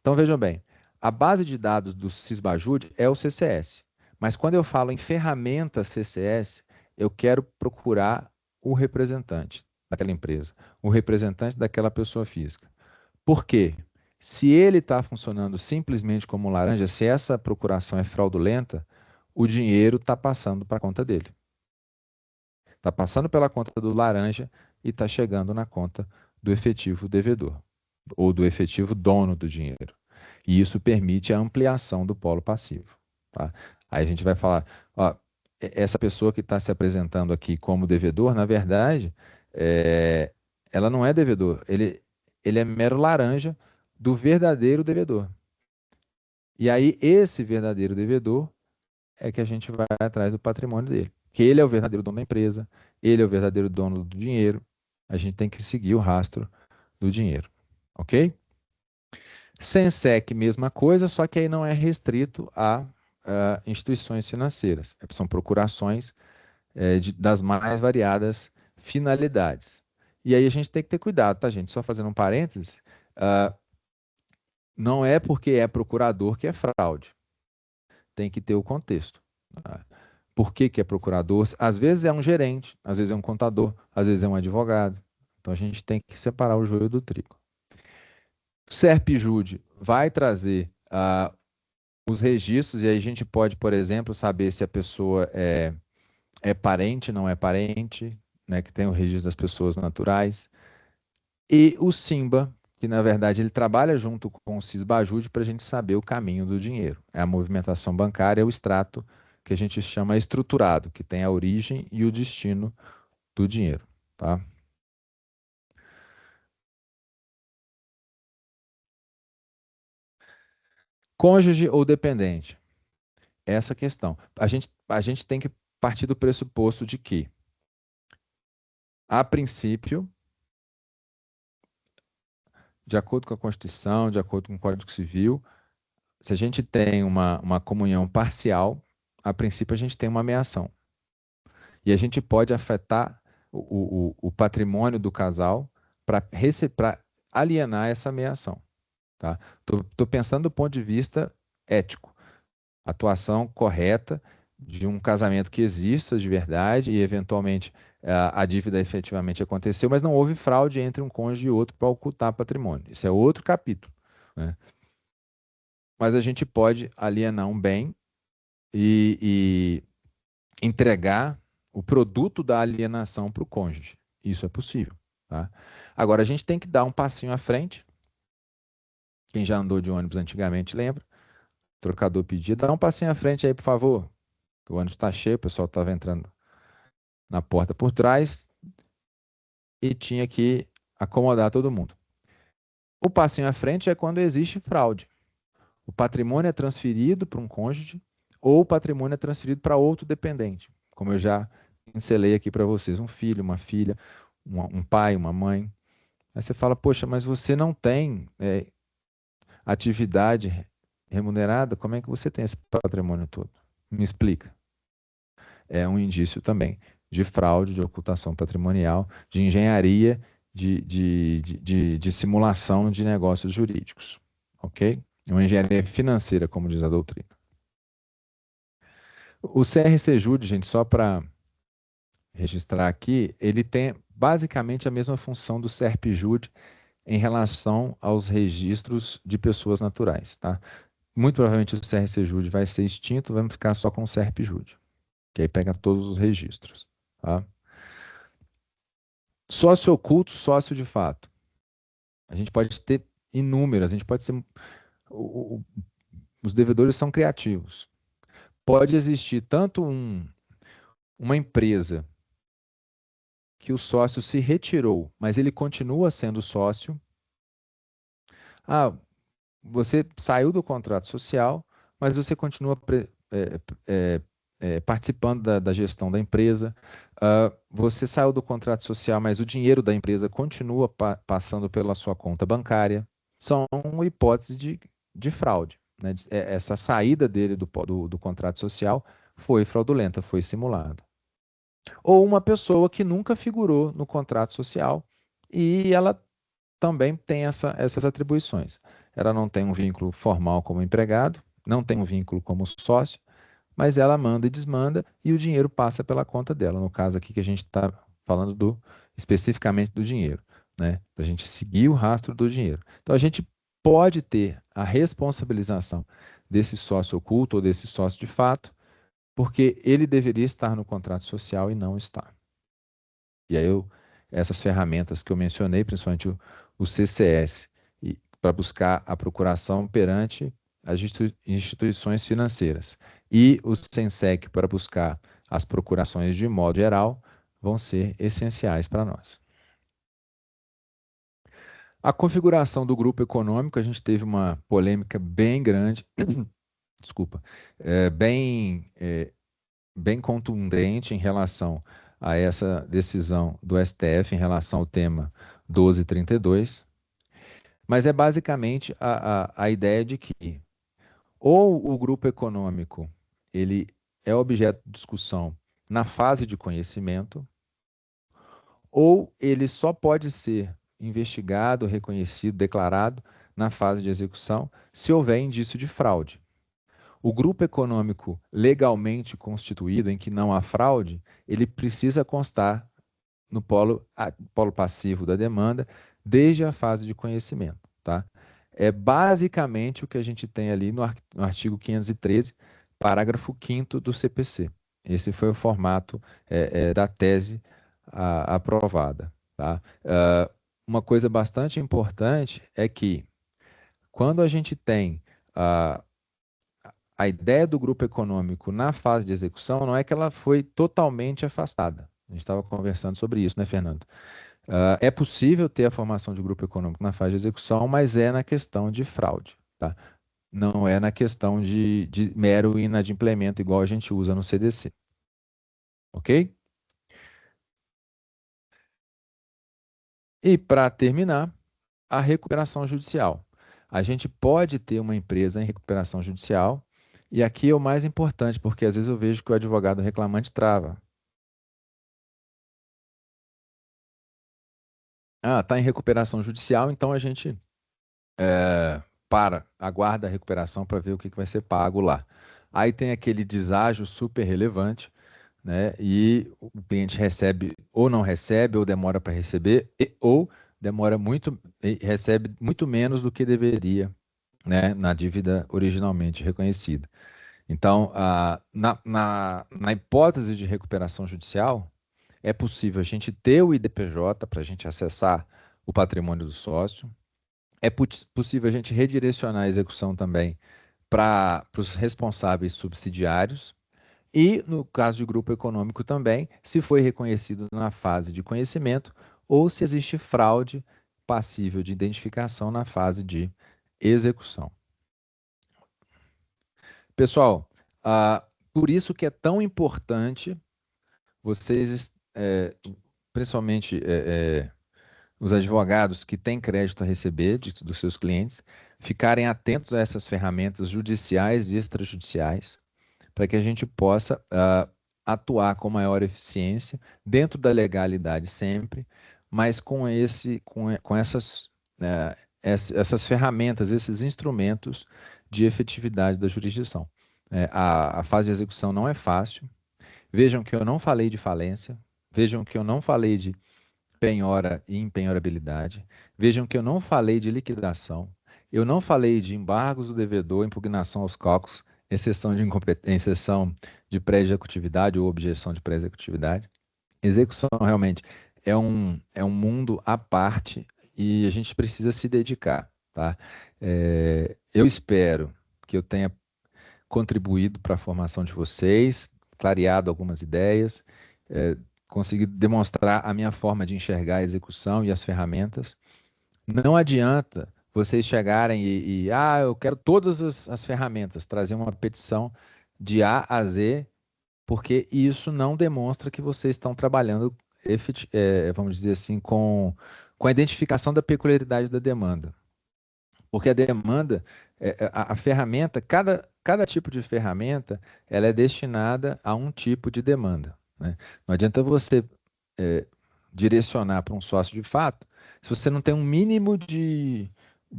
Então vejam bem, a base de dados do Cisbajude é o CCS, mas quando eu falo em ferramenta CCS, eu quero procurar o representante daquela empresa, o representante daquela pessoa física. Por quê? Se ele está funcionando simplesmente como laranja, se essa procuração é fraudulenta, o dinheiro está passando para a conta dele. Está passando pela conta do laranja e está chegando na conta do efetivo devedor, ou do efetivo dono do dinheiro. E isso permite a ampliação do polo passivo. Tá? Aí a gente vai falar, ó, essa pessoa que está se apresentando aqui como devedor, na verdade, ela não é devedor, ele é mero laranja do verdadeiro devedor. E aí esse verdadeiro devedor é que a gente vai atrás do patrimônio dele. Que ele é o verdadeiro dono da empresa, ele é o verdadeiro dono do dinheiro. A gente tem que seguir o rastro do dinheiro, ok? Sensec, mesma coisa, só que aí não é restrito a instituições financeiras. São procurações das mais variadas finalidades. E aí a gente tem que ter cuidado, tá, gente? Só fazendo um parênteses, não é porque é procurador que é fraude. Tem que ter o contexto. Tá? Por que que é procurador? Às vezes é um gerente, às vezes é um contador, às vezes é um advogado. Então a gente tem que separar o joio do trigo. O Serpjude vai trazer os registros, e aí a gente pode, por exemplo, saber se a pessoa é parente, não é parente, né, que tem o registro das pessoas naturais. E o Simba, que na verdade ele trabalha junto com o Sisbajude para a gente saber o caminho do dinheiro. É a movimentação bancária, é o extrato que a gente chama estruturado, que tem a origem e o destino do dinheiro, tá? Cônjuge ou dependente? Essa questão. A gente tem que partir do pressuposto de que, a princípio, de acordo com a Constituição, de acordo com o Código Civil, se a gente tem uma comunhão parcial, a princípio a gente tem uma meação. E a gente pode afetar o patrimônio do casal para alienar essa meação. Tá? Tô pensando do ponto de vista ético. Atuação correta de um casamento que exista de verdade e, eventualmente, a dívida efetivamente aconteceu, mas não houve fraude entre um cônjuge e outro para ocultar patrimônio. Isso é outro capítulo, né? Mas a gente pode alienar um bem e entregar o produto da alienação para o cônjuge. Isso é possível. Tá? Agora, a gente tem que dar um passinho à frente. Quem já andou de ônibus antigamente lembra. O trocador pedia, dá um passinho à frente aí, por favor. O ônibus está cheio, o pessoal estava entrando na porta por trás e tinha que acomodar todo mundo. O passinho à frente é quando existe fraude. O patrimônio é transferido para um cônjuge ou o patrimônio é transferido para outro dependente, como eu já pincelei aqui para vocês, um filho, uma filha, um pai, uma mãe. Aí você fala, poxa, mas você não tem atividade remunerada, como é que você tem esse patrimônio todo? Me explica. É um indício também de fraude, de ocultação patrimonial, de engenharia, de simulação de negócios jurídicos. Ok? É uma engenharia financeira, como diz a doutrina. O CRC Jude, gente, só para registrar aqui, ele tem basicamente a mesma função do CERP Jude em relação aos registros de pessoas naturais, tá? Muito provavelmente o CRC Jude vai ser extinto, vamos ficar só com o CERP Jude, que aí pega todos os registros, tá? Sócio oculto, sócio de fato. A gente pode ter inúmeras, a gente pode ser... os devedores são criativos. Pode existir tanto uma empresa que o sócio se retirou, mas ele continua sendo sócio. Ah, você saiu do contrato social, mas você continua participando da gestão da empresa. Você saiu do contrato social, mas o dinheiro da empresa continua passando pela sua conta bancária. São hipóteses de fraude, né? Essa saída dele do contrato social foi fraudulenta, foi simulada. Ou uma pessoa que nunca figurou no contrato social e ela também tem essas atribuições. Ela não tem um vínculo formal como empregado, não tem um vínculo como sócio, mas ela manda e desmanda e o dinheiro passa pela conta dela. No caso aqui que a gente está falando especificamente do dinheiro, né? Para a gente seguir o rastro do dinheiro. Então a gente pode ter a responsabilização desse sócio oculto ou desse sócio de fato, porque ele deveria estar no contrato social e não está. E aí essas ferramentas que eu mencionei, principalmente o CCS, para buscar a procuração perante as instituições financeiras, e o SENSEC para buscar as procurações de modo geral, vão ser essenciais para nós. A configuração do grupo econômico, a gente teve uma polêmica bem grande desculpa, bem contundente em relação a essa decisão do STF em relação ao tema 1232, mas é basicamente a ideia de que ou o grupo econômico ele é objeto de discussão na fase de conhecimento, ou ele só pode ser investigado, reconhecido, declarado na fase de execução se houver indício de fraude. O grupo econômico legalmente constituído, em que não há fraude, ele precisa constar no polo passivo da demanda desde a fase de conhecimento, tá? É basicamente o que a gente tem ali no artigo 513, parágrafo 5º do CPC. Esse foi o formato da tese aprovada, tá? Uma coisa bastante importante é que quando a gente tem a ideia do grupo econômico na fase de execução, não é que ela foi totalmente afastada. A gente estava conversando sobre isso, né, Fernando? É possível ter a formação de grupo econômico na fase de execução, mas é na questão de fraude, tá? Não é na questão de mero inadimplemento, igual a gente usa no CDC. Ok? E para terminar, a recuperação judicial. A gente pode ter uma empresa em recuperação judicial, e aqui é o mais importante, porque às vezes eu vejo que o advogado reclamante trava. Está em recuperação judicial, então a gente aguarda a recuperação para ver o que vai ser pago lá. Aí tem aquele deságio super relevante, né? E o cliente recebe ou não recebe, ou demora para receber, ou demora muito, e recebe muito menos do que deveria, né? Na dívida originalmente reconhecida. Então, na hipótese de recuperação judicial, é possível a gente ter o IDPJ para a gente acessar o patrimônio do sócio. É possível a gente redirecionar a execução também para os responsáveis subsidiários. E, no caso de grupo econômico também, se foi reconhecido na fase de conhecimento ou se existe fraude passível de identificação na fase de execução. Pessoal, por isso que é tão importante vocês, principalmente os advogados que têm crédito a receber dos seus clientes, ficarem atentos a essas ferramentas judiciais e extrajudiciais, para que a gente possa atuar com maior eficiência, dentro da legalidade sempre, mas com essas ferramentas, esses instrumentos de efetividade da jurisdição. A fase de execução não é fácil. Vejam que eu não falei de falência, vejam que eu não falei de penhora e impenhorabilidade. Vejam que eu não falei de liquidação, eu não falei de embargos do devedor, impugnação aos cálculos, exceção de pré-executividade ou objeção de pré-executividade. Execução realmente é um mundo à parte e a gente precisa se dedicar, tá? Eu espero que eu tenha contribuído para a formação de vocês, clareado algumas ideias, conseguido demonstrar a minha forma de enxergar a execução e as ferramentas. Não adianta vocês chegarem eu quero todas as ferramentas, trazer uma petição de A a Z, porque isso não demonstra que vocês estão trabalhando, vamos dizer assim, com a identificação da peculiaridade da demanda. Porque a demanda, a ferramenta, cada tipo de ferramenta, ela é destinada a um tipo de demanda, né? Não adianta você direcionar para um sócio de fato se você não tem um mínimo de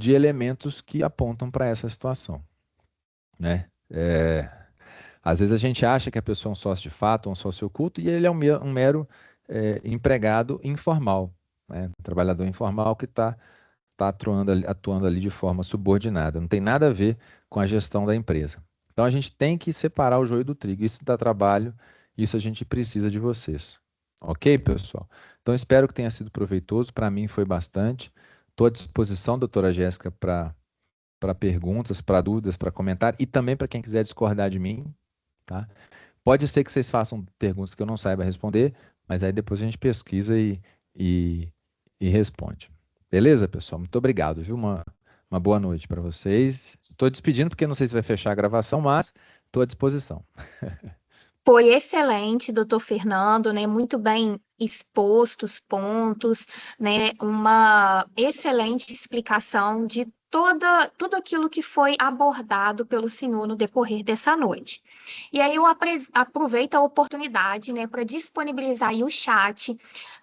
elementos que apontam para essa situação, né? Às vezes a gente acha que a pessoa é um sócio de fato, um sócio oculto, e ele é um mero empregado informal, né? Um trabalhador informal que está atuando ali de forma subordinada. Não tem nada a ver com a gestão da empresa. Então a gente tem que separar o joio do trigo. Isso dá trabalho, isso a gente precisa de vocês. Ok, pessoal? Então espero que tenha sido proveitoso. Para mim foi bastante. Estou à disposição, doutora Jéssica, para perguntas, para dúvidas, para comentar e também para quem quiser discordar de mim, tá? Pode ser que vocês façam perguntas que eu não saiba responder, mas aí depois a gente pesquisa e responde. Beleza, pessoal? Muito obrigado, viu? Uma Uma boa noite para vocês. Estou despedindo porque não sei se vai fechar a gravação, mas estou à disposição. Foi excelente, doutor Fernando, né? Muito bem exposto os pontos, né? Uma excelente explicação de tudo aquilo que foi abordado pelo senhor no decorrer dessa noite. E aí eu aproveito a oportunidade, né, para disponibilizar aí o chat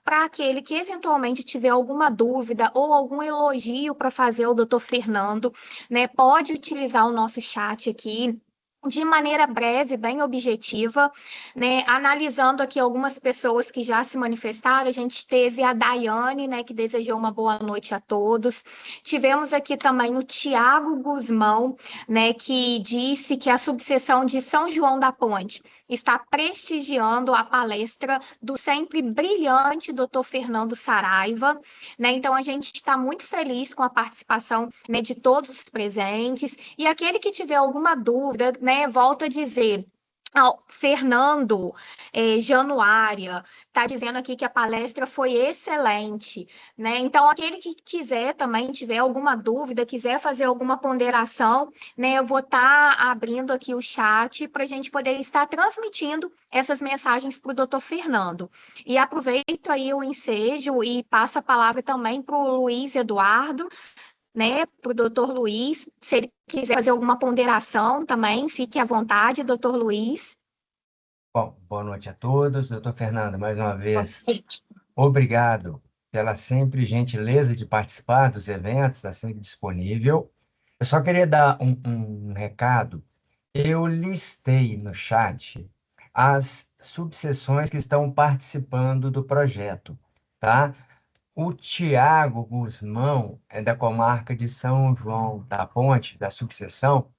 para aquele que eventualmente tiver alguma dúvida ou algum elogio para fazer ao doutor Fernando, né? Pode utilizar o nosso chat aqui de maneira breve, bem objetiva, né? Analisando aqui algumas pessoas que já se manifestaram, a gente teve a Daiane, né, que desejou uma boa noite a todos. Tivemos aqui também o Tiago Guzmão, né, que disse que a subseção de São João da Ponte está prestigiando a palestra do sempre brilhante doutor Fernando Saraiva, né? Então a gente está muito feliz com a participação, né, de todos os presentes. E aquele que tiver alguma dúvida, né, volto a dizer. Fernando Januária está dizendo aqui que a palestra foi excelente, né? Então, aquele que quiser também, tiver alguma dúvida, quiser fazer alguma ponderação, né, eu vou estar abrindo aqui o chat para a gente poder estar transmitindo essas mensagens para o doutor Fernando. E aproveito aí o ensejo e passo a palavra também para o Luiz Eduardo, né, para o doutor Luiz. Se ele quiser fazer alguma ponderação também, fique à vontade, doutor Luiz. Bom, boa noite a todos. Doutor Fernando, mais uma vez, obrigado pela sempre gentileza de participar dos eventos, está sempre disponível. Eu só queria dar um recado. Eu listei no chat as subseções que estão participando do projeto, tá? O Tiago Guzmão, é da comarca de São João da Ponte, da subseção.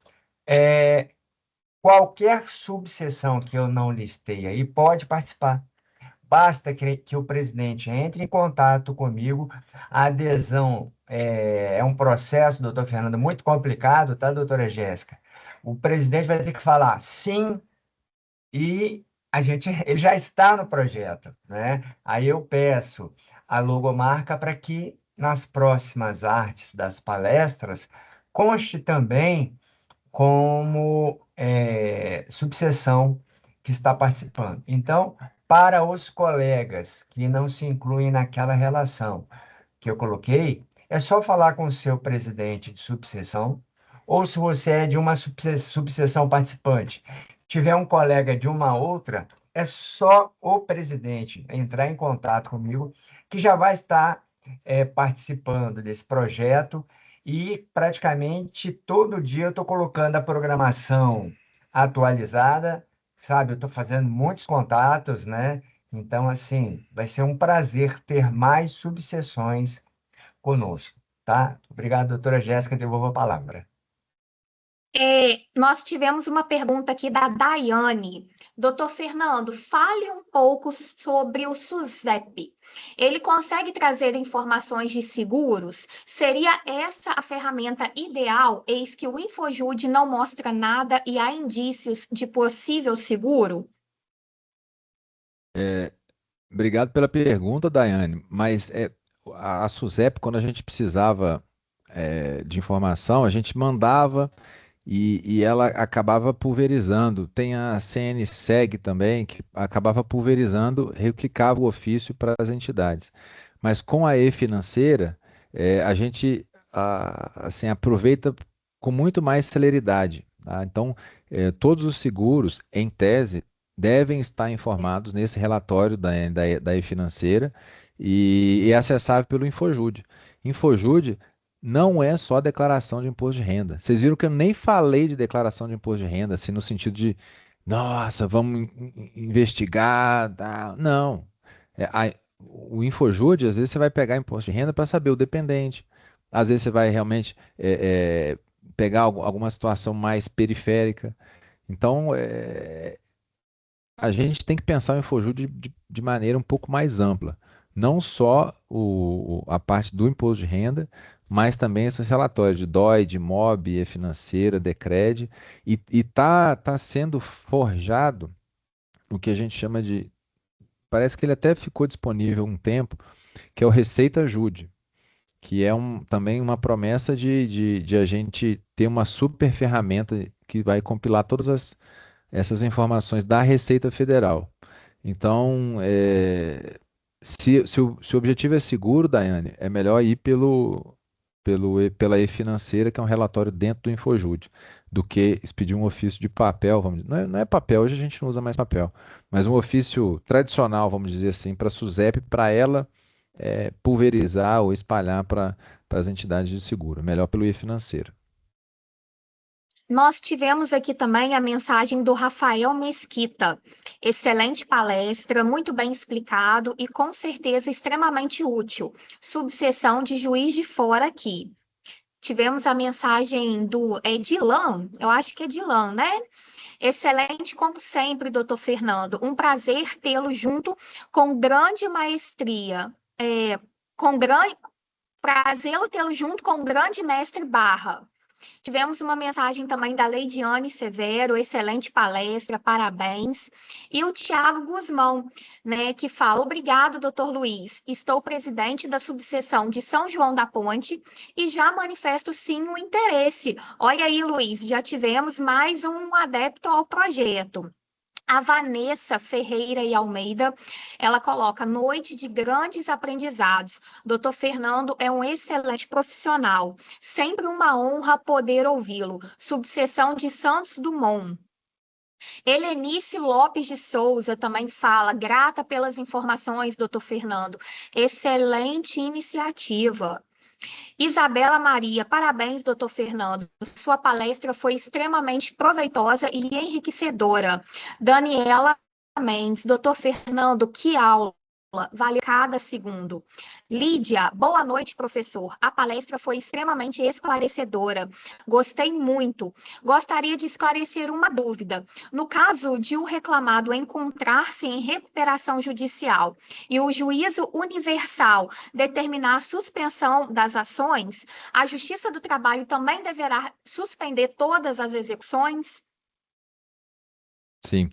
Qualquer subseção que eu não listei aí pode participar. Basta que o presidente entre em contato comigo. A adesão é um processo, doutor Fernando, muito complicado, tá, doutora Jéssica? O presidente vai ter que falar sim e ele já está no projeto, né? Aí eu peço a logomarca para que nas próximas artes das palestras conste também como subseção que está participando. Então, para os colegas que não se incluem naquela relação que eu coloquei, é só falar com o seu presidente de subseção, ou se você é de uma subseção participante, tiver um colega de uma outra, é só o presidente entrar em contato comigo, que já vai estar participando desse projeto e praticamente todo dia eu estou colocando a programação atualizada, sabe? Eu estou fazendo muitos contatos, né? Então, assim, vai ser um prazer ter mais subseções conosco, tá? Obrigado, doutora Jéssica, devolvo a palavra. Nós tivemos uma pergunta aqui da Daiane. Doutor Fernando, fale um pouco sobre o SUSEP. Ele consegue trazer informações de seguros? Seria essa a ferramenta ideal, eis que o InfoJude não mostra nada e há indícios de possível seguro? Obrigado pela pergunta, Daiane. Mas a SUSEP, quando a gente precisava de informação, a gente mandava e ela acabava pulverizando. Tem a CNSEG também, que acabava pulverizando, replicava o ofício para as entidades. Mas com a e-financeira, a gente assim, aproveita com muito mais celeridade. Tá? Então, todos os seguros, em tese, devem estar informados nesse relatório da e-financeira e é acessável pelo InfoJude. InfoJude não é só declaração de imposto de renda. Vocês viram que eu nem falei de declaração de imposto de renda, assim, no sentido de, nossa, vamos investigar. Tá? Não. O InfoJude, às vezes, você vai pegar imposto de renda para saber o dependente. Às vezes, você vai realmente pegar alguma situação mais periférica. Então, a gente tem que pensar o InfoJude de maneira um pouco mais ampla. Não só a parte do imposto de renda, mas também esses relatórios de DOI, de MOB, e-financeira, Decred, e tá sendo forjado o que a gente chama de, parece que ele até ficou disponível um tempo, que é o Receita Jude. que é também uma promessa de a gente ter uma super ferramenta que vai compilar todas essas informações da Receita Federal. Então, se o objetivo é seguro, Daiane, é melhor ir pela e-financeira, que é um relatório dentro do Infojud, do que expedir um ofício de papel, vamos dizer. Não é papel, hoje a gente não usa mais papel, mas um ofício tradicional, vamos dizer assim, para a SUSEP, para ela pulverizar ou espalhar para as entidades de seguro. Melhor pelo e-financeira. Nós tivemos aqui também a mensagem do Rafael Mesquita. Excelente palestra, muito bem explicado e com certeza extremamente útil. Subseção de Juiz de Fora aqui. Tivemos a mensagem do Dilan, eu acho que é Dilan, né? Excelente, como sempre, doutor Fernando. Um prazer tê-lo junto com grande maestria. Com grande prazer tê-lo junto com o grande mestre Barra. Tivemos uma mensagem também da Leidiane Severo, excelente palestra, parabéns. E o Tiago Guzmão, né, que fala: obrigado, doutor Luiz. Estou presidente da subseção de São João da Ponte e já manifesto sim o interesse. Olha aí, Luiz, já tivemos mais um adepto ao projeto. A Vanessa Ferreira e Almeida, ela coloca: noite de grandes aprendizados. Doutor Fernando é um excelente profissional. Sempre uma honra poder ouvi-lo. Subseção de Santos Dumont. Helenice Lopes de Souza também fala: grata pelas informações, doutor Fernando. Excelente iniciativa. Isabela Maria, parabéns, doutor Fernando. Sua palestra foi extremamente proveitosa e enriquecedora. Daniela Mendes, doutor Fernando, que aula! Vale cada segundo. Lídia, boa noite, professor. A palestra foi extremamente esclarecedora. Gostei muito. Gostaria de esclarecer uma dúvida. No caso de o reclamado encontrar-se em recuperação judicial e o juízo universal determinar a suspensão das ações, a Justiça do Trabalho também deverá suspender todas as execuções? Sim.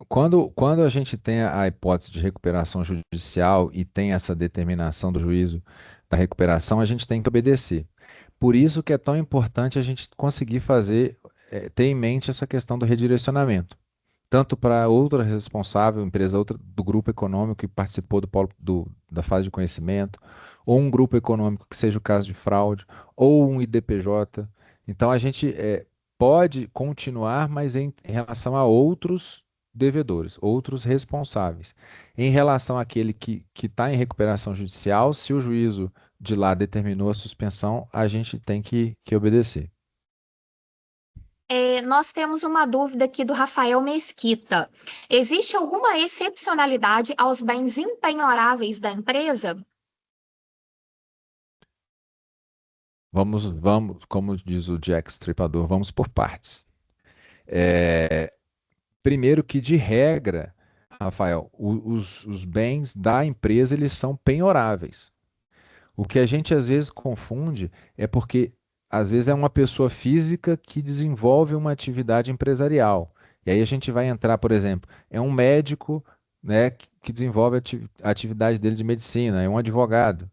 Quando a gente tem a hipótese de recuperação judicial e tem essa determinação do juízo da recuperação, a gente tem que obedecer. Por isso que é tão importante a gente conseguir ter em mente essa questão do redirecionamento, tanto para outra responsável, empresa outra do grupo econômico que participou da fase de conhecimento, ou um grupo econômico que seja o caso de fraude, ou um IDPJ. Então a gente pode continuar, mas em relação a outros devedores, outros responsáveis. Em relação àquele que está em recuperação judicial, se o juízo de lá determinou a suspensão, a gente tem que obedecer. Nós temos uma dúvida aqui do Rafael Mesquita. Existe alguma excepcionalidade aos bens impenhoráveis da empresa? Vamos, como diz o Jack Stripador, vamos por partes. Primeiro que, de regra, Rafael, os bens da empresa eles são penhoráveis. O que a gente às vezes confunde é porque às vezes é uma pessoa física que desenvolve uma atividade empresarial. E aí a gente vai entrar, por exemplo, é um médico, né, que desenvolve a atividade dele de medicina, é um advogado.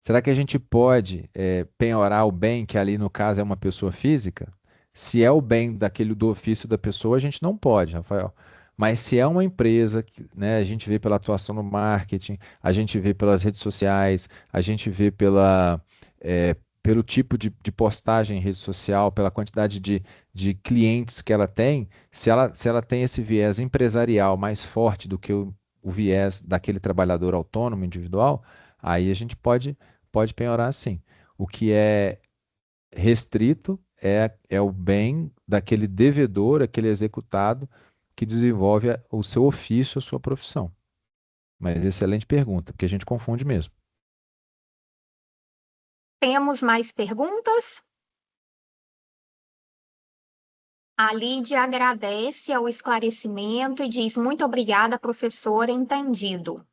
Será que a gente pode penhorar o bem, que ali no caso é uma pessoa física? Se é o bem do ofício da pessoa, a gente não pode, Rafael. Mas se é uma empresa, né, a gente vê pela atuação no marketing, a gente vê pelas redes sociais, a gente vê pelo tipo de postagem em rede social, pela quantidade de clientes que ela tem, se ela tem esse viés empresarial mais forte do que o viés daquele trabalhador autônomo, individual, aí a gente pode penhorar sim. O que é restrito é o bem daquele devedor, aquele executado que desenvolve o seu ofício, a sua profissão. Mas excelente pergunta, porque a gente confunde mesmo. Temos mais perguntas? A Lídia agradece o esclarecimento e diz: muito obrigada, professora, entendido.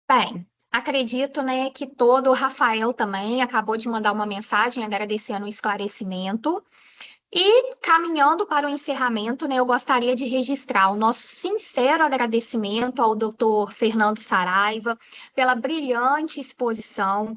Bem, acredito, né, que o Rafael também acabou de mandar uma mensagem agradecendo o esclarecimento. E caminhando para o encerramento, né, eu gostaria de registrar o nosso sincero agradecimento ao Dr. Fernando Saraiva pela brilhante exposição,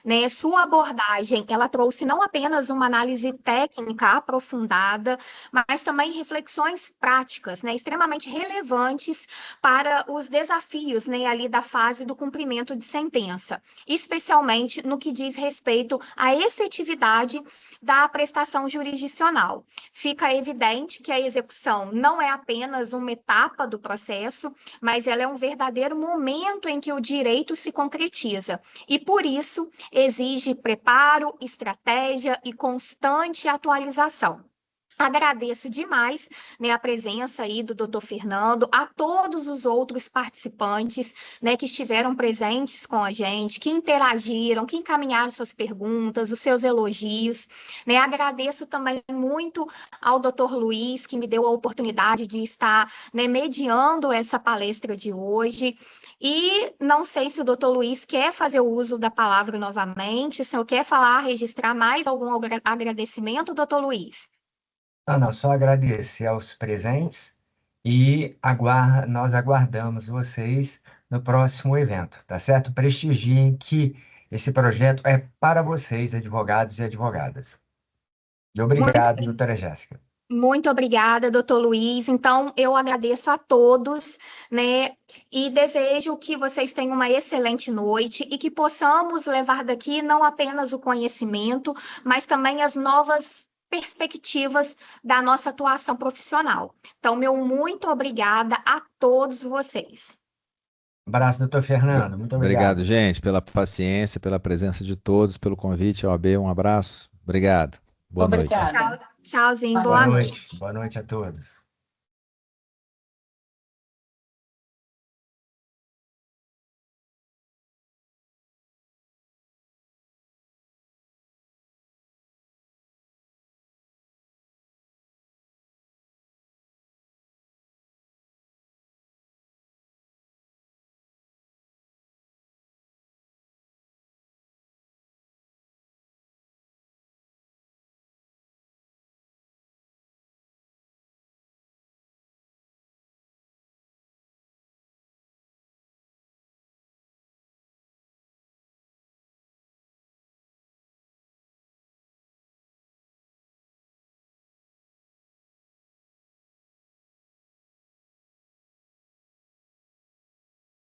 né? Sua abordagem, ela trouxe não apenas uma análise técnica aprofundada, mas também reflexões práticas, né, extremamente relevantes para os desafios, né, ali da fase do cumprimento de sentença, especialmente no que diz respeito à efetividade da prestação jurisdicional. Fica evidente que a execução não é apenas uma etapa do processo, mas ela é um verdadeiro momento em que o direito se concretiza. E por isso exige preparo, estratégia e constante atualização. Agradeço demais, né, a presença aí do Dr. Fernando, a todos os outros participantes, né, que estiveram presentes com a gente, que interagiram, que encaminharam suas perguntas, os seus elogios, né. Agradeço também muito ao Dr. Luiz, que me deu a oportunidade de estar, né, mediando essa palestra de hoje. E não sei se o Dr. Luiz quer fazer o uso da palavra novamente, se eu quer falar, registrar mais algum agradecimento, Dr. Luiz. Não, só agradecer aos presentes e nós aguardamos vocês no próximo evento, tá certo? Prestigiem que esse projeto é para vocês, advogados e advogadas. E Muito obrigado, doutora Jéssica. Muito obrigada, doutor Luiz. Então, eu agradeço a todos, né? E desejo que vocês tenham uma excelente noite e que possamos levar daqui não apenas o conhecimento, mas também as novas perspectivas da nossa atuação profissional. Então, meu muito obrigada a todos vocês. Abraço, doutor Fernando. Muito Obrigado, obrigado. gente, pela paciência, pela presença de todos, pelo convite, OAB, um abraço. Obrigado. Boa noite. Obrigada. Tchauzinho, Boa boa noite. noite. Boa noite a todos.